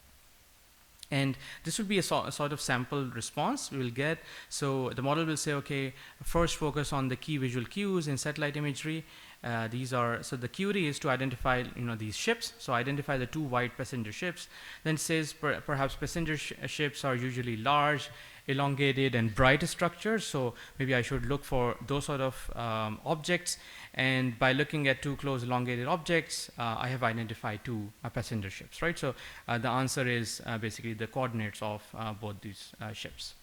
And this would be a sort of sample response we will get. So the model will say, okay, first focus on the key visual cues in satellite imagery. So the query is to identify these ships. So identify the 2 white passenger ships. Then it says perhaps passenger ships are usually large, elongated, and bright structures. So maybe I should look for those sort of objects. And by looking at 2 close elongated objects, I have identified 2 passenger ships, right? So the answer is basically the coordinates of both these ships.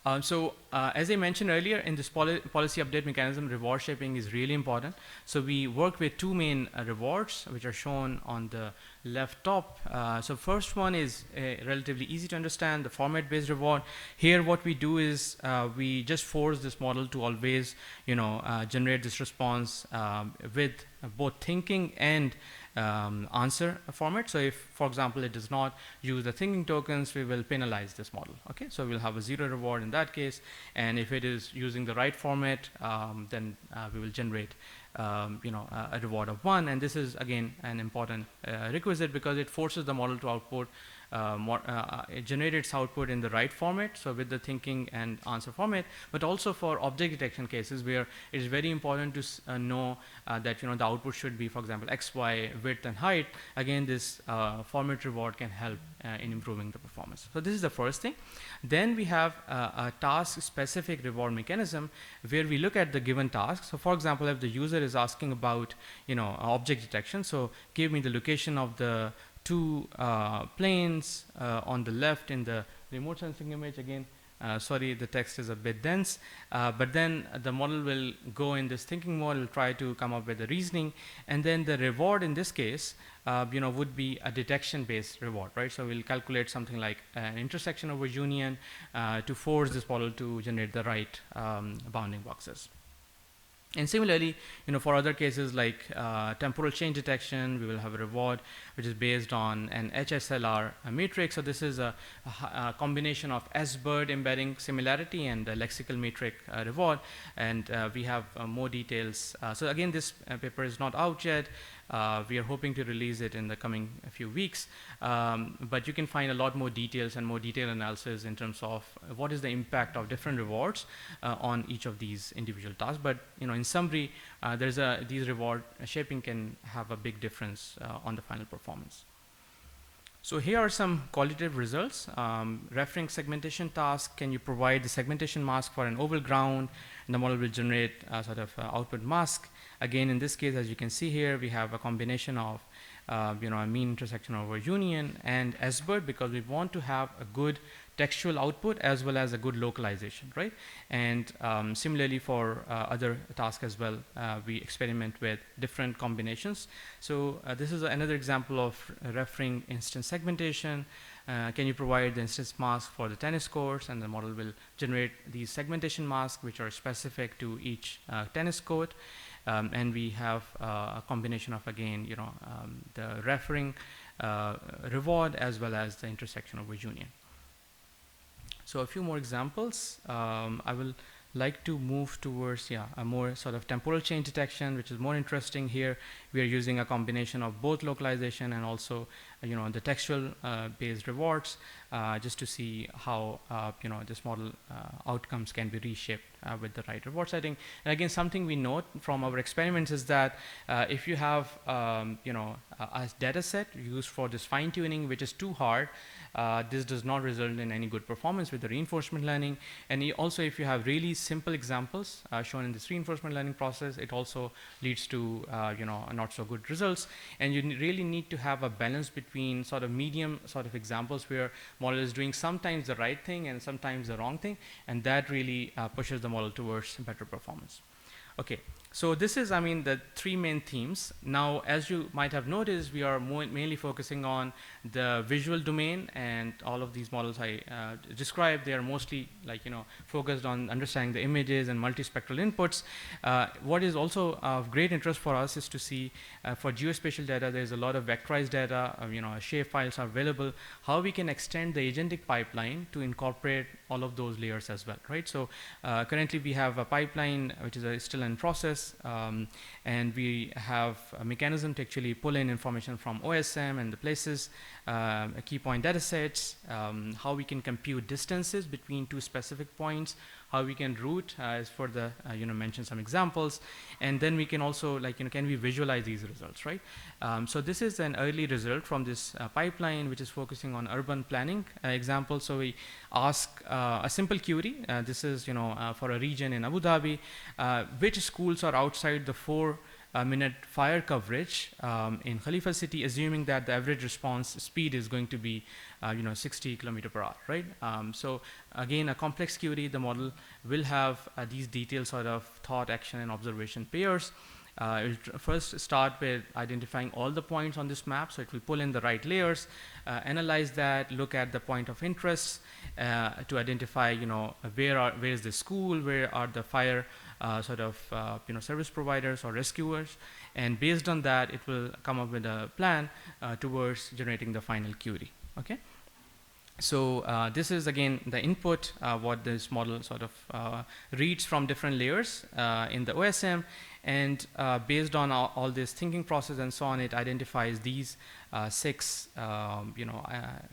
As I mentioned earlier, in this policy update mechanism, reward shaping is really important. So we work with two main rewards, which are shown on the left top. So first one is relatively easy to understand, the format-based reward. Here what we do is we just force this model to always, generate this response with both thinking and answer format. So if, for example, it does not use the thinking tokens, we will penalize this model. Okay, so we'll have a 0 reward in that case, and if it is using the right format, then we will generate a reward of 1. And this is again an important requisite, because it forces the model to output it generates output in the right format, so with the thinking and answer format, but also for object detection cases where it is very important to know that the output should be, for example, x, y, width and height. Again, this format reward can help in improving the performance. So this is the first thing. Then we have a task specific reward mechanism where we look at the given task. So for example, if the user is asking about object detection, so give me the location of the two planes on the left in the remote sensing image. Again, sorry, the text is a bit dense, but then the model will go in this thinking mode, will try to come up with the reasoning, and then the reward in this case would be a detection based reward, right? So we'll calculate something like an intersection over union to force this model to generate the right bounding boxes. And similarly, for other cases like temporal change detection, we will have a reward which is based on an HSLR matrix. So this is a combination of S-BERT embedding similarity and a lexical metric reward. And we have more details. So again, this paper is not out yet. We are hoping to release it in the coming few weeks, but you can find a lot more details and more detailed analysis in terms of what is the impact of different rewards on each of these individual tasks. But in summary, these reward shaping can have a big difference on the final performance. So here are some qualitative results. Referring segmentation task, can you provide the segmentation mask for an oval ground? And the model will generate a sort of output mask. Again, in this case, as you can see here, we have a combination of a mean intersection over union and S-BERT, because we want to have a good textual output as well as a good localization, right? And similarly for other tasks as well, we experiment with different combinations. So this is another example of referring instance segmentation. Can you provide the instance mask for the tennis courts? And the model will generate these segmentation masks which are specific to each tennis court. And we have a combination of, again, the referring reward as well as the intersection over union. So a few more examples. I will like to move towards a more sort of temporal change detection, which is more interesting. Here we are using a combination of both localization and also the textual based rewards, just to see how this model outcomes can be reshaped with the right reward setting. And again, something we note from our experiments is that if you have a data set used for this fine tuning which is too hard, this does not result in any good performance with the reinforcement learning. And also, if you have really simple examples shown in this reinforcement learning process, it also leads to not so good results. And you really need to have a balance between sort of medium sort of examples where model is doing sometimes the right thing and sometimes the wrong thing, and that really pushes the model towards better performance. Okay, so this is, the three main themes. Now, as you might have noticed, we are mainly focusing on the visual domain, and all of these models I described, they are mostly focused on understanding the images and multispectral inputs. What is also of great interest for us is to see for geospatial data, there's a lot of vectorized data, shape files are available, how we can extend the agentic pipeline to incorporate all of those layers as well, right? So currently we have a pipeline which is still in process, and we have a mechanism to actually pull in information from OSM and the places, key point data sets, how we can compute distances between two specific points, how we can route, as for the mention some examples, and then we can also can we visualize these results, right? So this is an early result from this pipeline which is focusing on urban planning example. So we ask a simple query. This is for a region in Abu Dhabi, which schools are outside the 4 minute fire coverage in Khalifa city, assuming that the average response speed is going to be 60 kilometer per hour, right? So again, a complex query, the model will have these detailed sort of thought, action, and observation pairs. It will first start with identifying all the points on this map, so it will pull in the right layers, analyze that, look at the point of interest to identify, where is the school, where are the fire service providers or rescuers, and based on that, it will come up with a plan towards generating the final query. Okay. So this is again the input, what this model sort of reads from different layers in the OSM, and based on all this thinking process and so on, it identifies these 6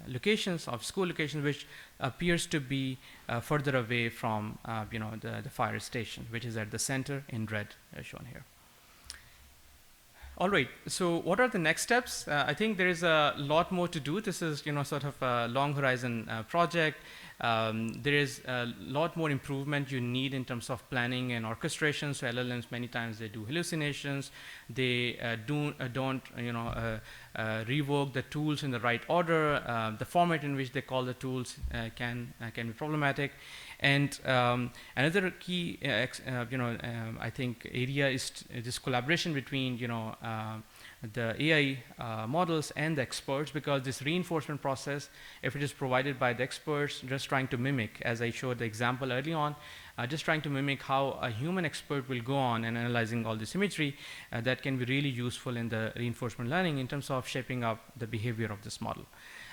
locations of school locations, which appears to be further away from the fire station, which is at the center in red shown here. All right, so what are the next steps? I think there is a lot more to do. This is sort of a long horizon project. There is a lot more improvement you need in terms of planning and orchestration. So LLMs, many times they do hallucinations. They don't revoke the tools in the right order. The format in which they call the tools can be problematic. And another key, I think, area is this collaboration between, the AI models and the experts, because this reinforcement process, if it is provided by the experts, just trying to mimic, as I showed the example early on, just trying to mimic how a human expert will go on and analyzing all this imagery, that can be really useful in the reinforcement learning in terms of shaping up the behavior of this model.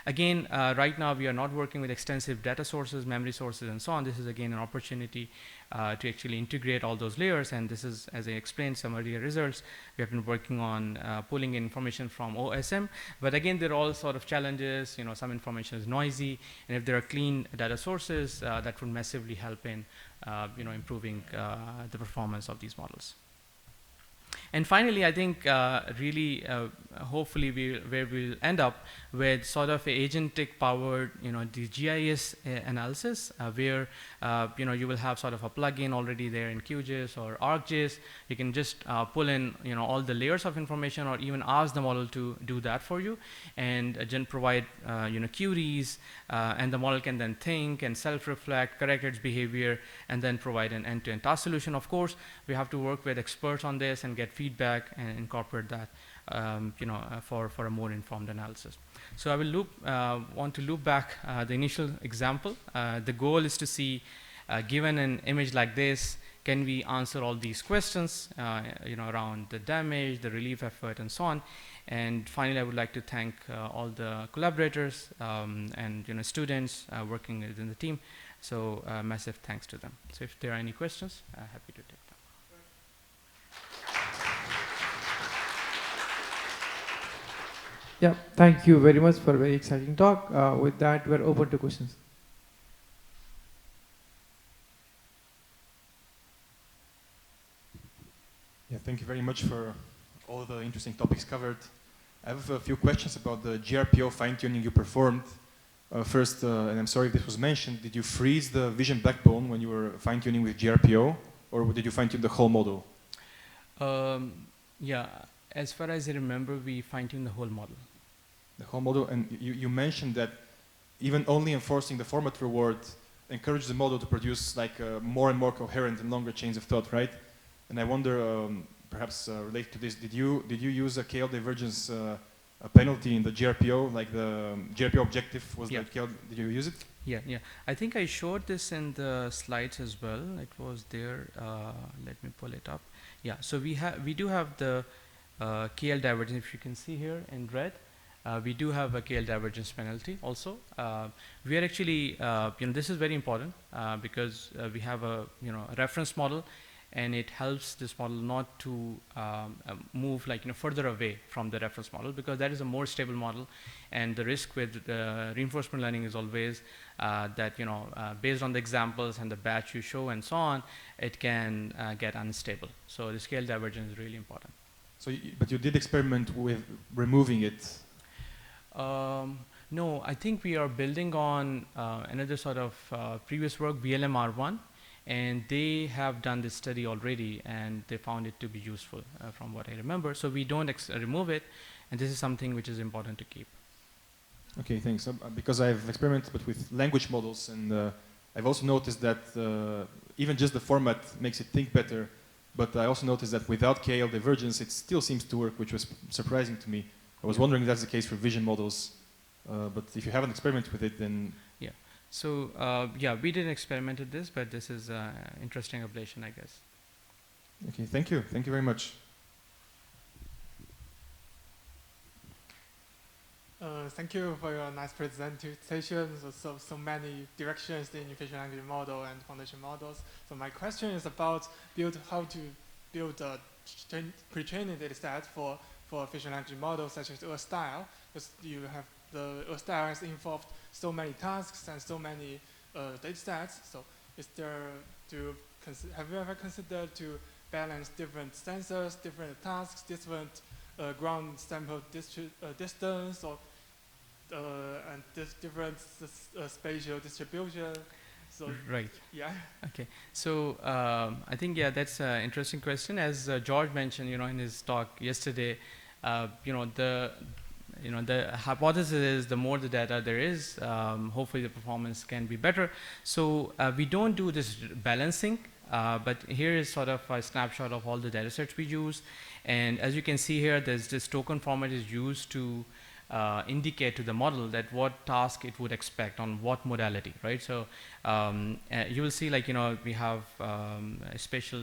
Again, right now we are not working with extensive data sources, memory sources, and so on. This is again an opportunity to actually integrate all those layers, and this is, as I explained, some earlier results. We have been working on pulling in information from OSM, but again, there are all sort of challenges. Some information is noisy, and if there are clean data sources, that would massively help in improving the performance of these models. And finally, I think really, hopefully, where we'll end up with sort of a agentic powered, the GIS analysis, where you will have sort of a plugin already there in QGIS or ArcGIS. You can just pull in all the layers of information, or even ask the model to do that for you, and then provide queries, and the model can then think and self-reflect, correct its behavior, and then provide an end-to-end task solution. Of course, we have to work with experts on this and get feedback and incorporate that for a more informed analysis. So I will want to loop back the initial example. The goal is to see, given an image like this, can we answer all these questions around the damage, the relief effort, and so on. And finally, I would like to thank all the collaborators and students working within the team. So massive thanks to them. So if there are any questions, happy to take them. Yeah, thank you very much for a very exciting talk. With that, we're open to questions. Yeah, thank you very much for all the interesting topics covered. I have a few questions about the GRPO fine-tuning you performed. First, and I'm sorry if this was mentioned, did you freeze the vision backbone when you were fine-tuning with GRPO, or did you fine-tune the whole model? Yeah, as far as I remember, we fine-tuned the whole model. The whole model, and you mentioned that even only enforcing the format reward encourages the model to produce like more and more coherent and longer chains of thought, right? And I wonder, perhaps related to this, did you use a KL divergence a penalty in the GRPO, like the GRPO objective was like KL? Did you use it? Yeah. I think I showed this in the slides as well. It was there. Let me pull it up. Yeah. So we do have the KL divergence. If you can see here in red. We do have a KL divergence penalty also. We are actually, this is very important because we have a reference model, and it helps this model not to move further away from the reference model, because that is a more stable model, and the risk with reinforcement learning is always that based on the examples and the batch you show and so on, it can get unstable. So the scale divergence is really important. So, but you did experiment with removing it. No, I think we are building on another sort of previous work, VLM-R1, and they have done this study already, and they found it to be useful from what I remember. So we don't remove it, and this is something which is important to keep. Okay, thanks. Because I've experimented with language models, and I've also noticed that even just the format makes it think better. But I also noticed that without KL divergence, it still seems to work, which was surprising to me. I was wondering if that's the case for vision models. But if you haven't experimented with it, then... Yeah. So, yeah, we didn't experiment with this, but this is an interesting ablation, I guess. Okay, thank you. Thank you very much. Thank you for your nice presentation. So many directions in vision language model and foundation models. So my question is about how to build a pre-training data set for vision language models such as style, because you have the style has involved so many tasks and so many data sets. So have you ever considered to balance different sensors, different tasks, different ground sample distance, or and different spatial distribution? So right. Yeah. Okay. So I think, yeah, that's an interesting question. As George mentioned, in his talk yesterday, the hypothesis is the more the data there is, hopefully the performance can be better. So we don't do this balancing, but here is sort of a snapshot of all the data sets we use. And as you can see here, there's this token format is used to indicate to the model that what task it would expect on what modality, right? So you will see, like, we have spatial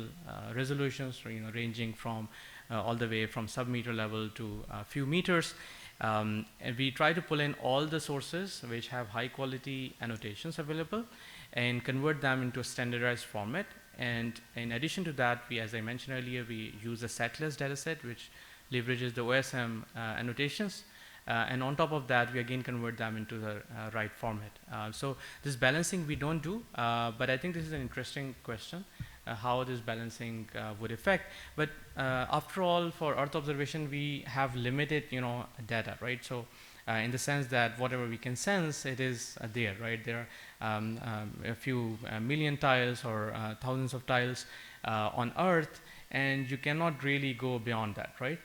resolutions, ranging from all the way from sub-meter level to a few meters. And we try to pull in all the sources which have high quality annotations available and convert them into a standardized format. And in addition to that, as I mentioned earlier, we use a setless dataset which leverages the OSM annotations. And on top of that, we again convert them into the right format. So this balancing we don't do, but I think this is an interesting question, how this balancing would affect. But after all, for Earth observation, we have limited, data, right? So in the sense that whatever we can sense, it is there, right? There are a few million tiles or thousands of tiles on Earth, and you cannot really go beyond that, right?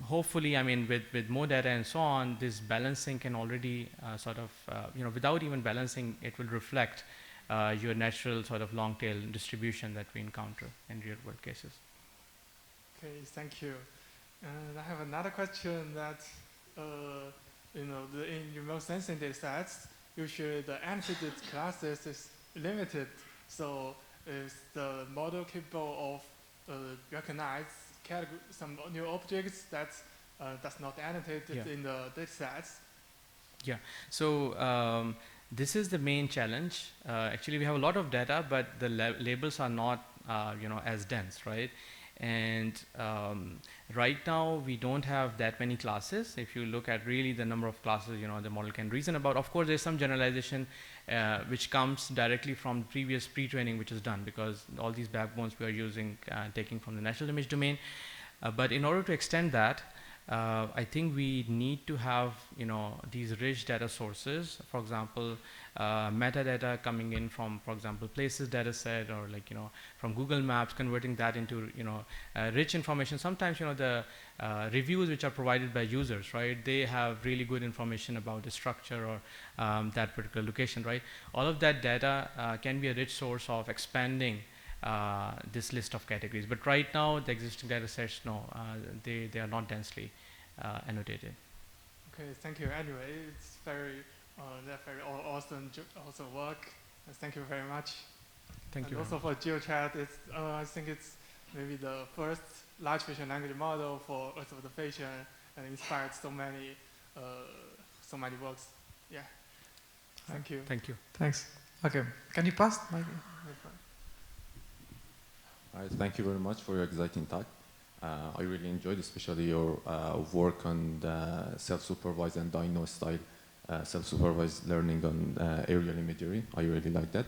Hopefully, I mean, with more data and so on, this balancing can already sort of, without even balancing, it will reflect your natural sort of long tail distribution that we encounter in real world cases. Okay, thank you. And I have another question that, in remote sensing data sets, usually the annotated classes is limited. So is the model capable of recognize some new objects that's not annotated in the data sets? Yeah, so this is the main challenge. Actually, we have a lot of data, but the labels are not, as dense, right? And right now, we don't have that many classes. If you look at really the number of classes, the model can reason about. Of course, there's some generalization which comes directly from previous pre-training which is done, because all these backbones we are using, taking from the natural image domain. But in order to extend that, I think we need to have, these rich data sources. For example, metadata coming in from, for example, places data set, or like, from Google Maps, converting that into, rich information. Sometimes, the reviews which are provided by users, right? They have really good information about the structure or that particular location, right? All of that data can be a rich source of expanding this list of categories. But right now, the existing data sets, no, they are not densely annotated. Okay, thank you. Anyway, it's very awesome work. Thank you very much. Thank you. And also for GeoChat, I think it's maybe the first large vision language model for Earth observation, and inspired so many works. Yeah. Thank you. Thank you. Thanks. Okay, can you pass my? All right, thank you very much for your exciting talk. I really enjoyed, especially your work on the self-supervised and Dino style self-supervised learning on aerial imagery. I really like that.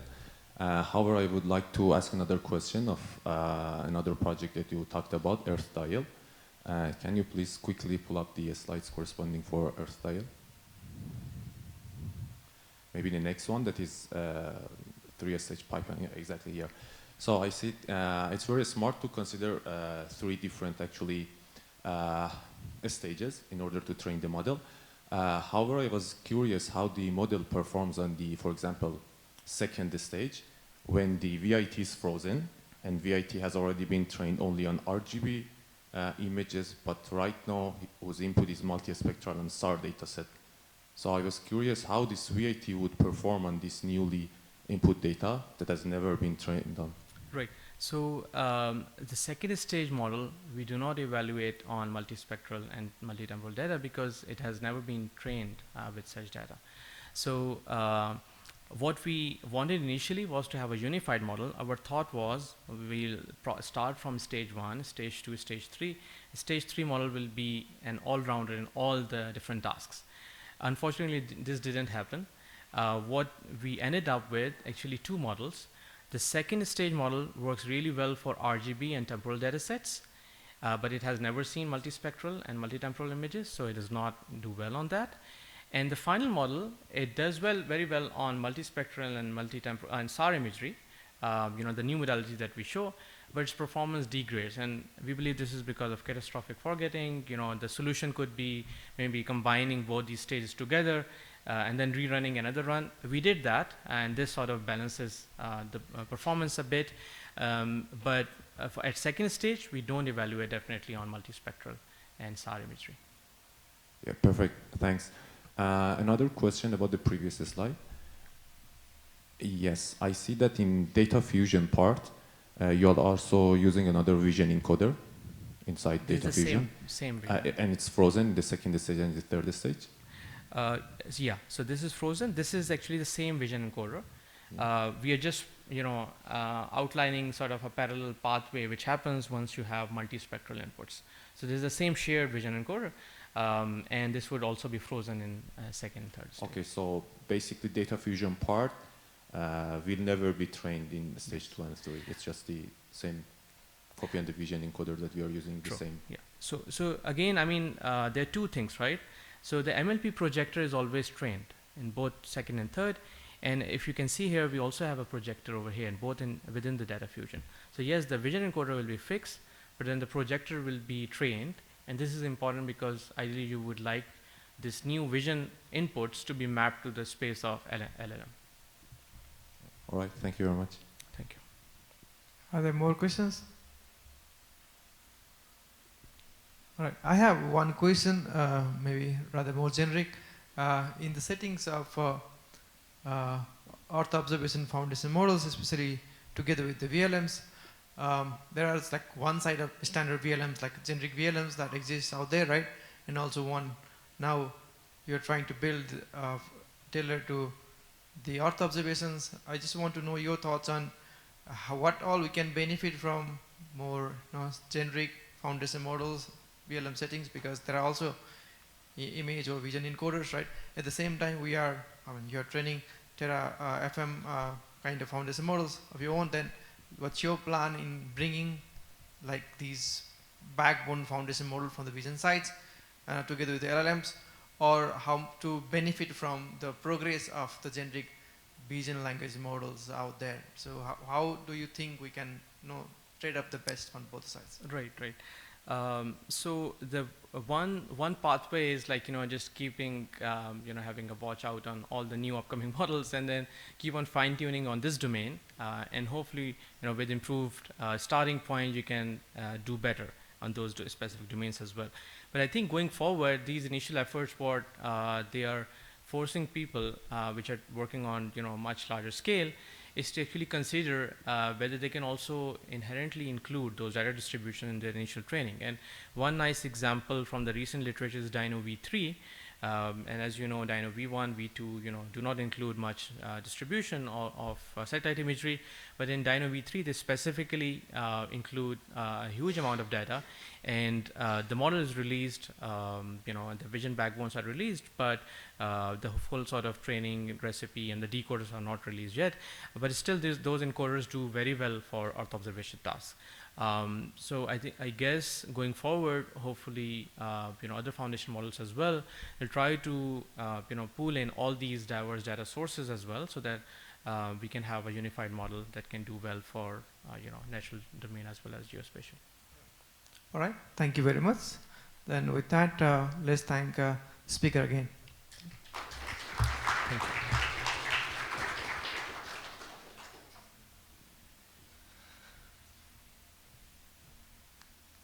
However, I would like to ask another question of another project that you talked about, Earth Dial. Can you please quickly pull up the slides corresponding for Earth Dial? Maybe the next one, that is three-stage pipeline exactly here. So I see it's very smart to consider three different actually stages in order to train the model. However, I was curious how the model performs on the, for example, second stage when the VIT is frozen and VIT has already been trained only on RGB images, but right now whose input is multispectral and SAR dataset. So I was curious how this VIT would perform on this newly input data that has never been trained on. Right. So the second stage model, we do not evaluate on multispectral and multitemporal data because it has never been trained with such data. So what we wanted initially was to have a unified model. Our thought was we'll start from stage 1, stage 2, stage 3. Stage 3 model will be an all-rounder in all the different tasks. Unfortunately, this didn't happen. What we ended up with, actually 2 models. The second stage model works really well for RGB and temporal data sets, but it has never seen multispectral and multitemporal images, so it does not do well on that. And the final model, it does well, very well on multispectral and multitemporal and SAR imagery, the new modalities that we show, but its performance degrades. And we believe this is because of catastrophic forgetting. The solution could be maybe combining both these stages together and then rerunning another run. We did that, and this sort of balances the performance a bit. But at second stage, we don't evaluate definitely on multispectral and SAR imagery. Yeah, perfect. Thanks. Another question about the previous slide. Yes, I see that in data fusion part, you are also using another vision encoder inside data fusion. Same vision. And it's frozen in the second stage and the third stage? Yeah, so this is frozen. This is actually the same vision encoder. We are just, outlining sort of a parallel pathway which happens once you have multispectral inputs. So this is the same shared vision encoder, and this would also be frozen in second and third stage. Okay, so basically data fusion part will never be trained in stage 2 and 3. It's just the same copy and the vision encoder that we are using the same. Yeah. So again, I mean, there are 2 things, right? So the MLP projector is always trained in both second and third. And if you can see here, we also have a projector over here, and both within the data fusion. So yes, the vision encoder will be fixed, but then the projector will be trained. And this is important because ideally you would like this new vision inputs to be mapped to the space of LLM. All right, thank you very much. Thank you. Are there more questions? All right, I have one question, maybe rather more generic. In the settings of Earth observation foundation models, especially together with the VLMs, there are like one side of standard VLMs, like generic VLMs that exist out there, right? And also one, now you're trying to build tailored to the Earth observations. I just want to know your thoughts on what all we can benefit from more generic foundation models, VLM settings, because there are also image or vision encoders, right? At the same time, you're training Terra FM kind of foundation models of your own. Then, what's your plan in bringing like these backbone foundation model from the vision sites together with the LLMs, or how to benefit from the progress of the generic vision language models out there? So, how do you think we can trade up the best on both sides? Right. So the one pathway is like just keeping having a watch out on all the new upcoming models, and then keep on fine tuning on this domain, and hopefully with improved starting point you can do better on those specific domains as well. But I think going forward, these initial efforts, they are forcing people which are working on much larger scale, is to actually consider whether they can also inherently include those data distribution in their initial training. And one nice example from the recent literature is Dino V3. And as you know, Dino V1, V2, do not include much distribution of satellite imagery. But in Dino V3, they specifically include a huge amount of data. And the model is released, the vision backbones are released, but the full sort of training recipe and the decoders are not released yet. But still, those encoders do very well for Earth observation tasks. So I guess going forward, hopefully, other foundation models as well will try to, pull in all these diverse data sources as well, so that we can have a unified model that can do well for natural domain as well as geospatial. All right, thank you very much. Then with that, let's thank speaker again.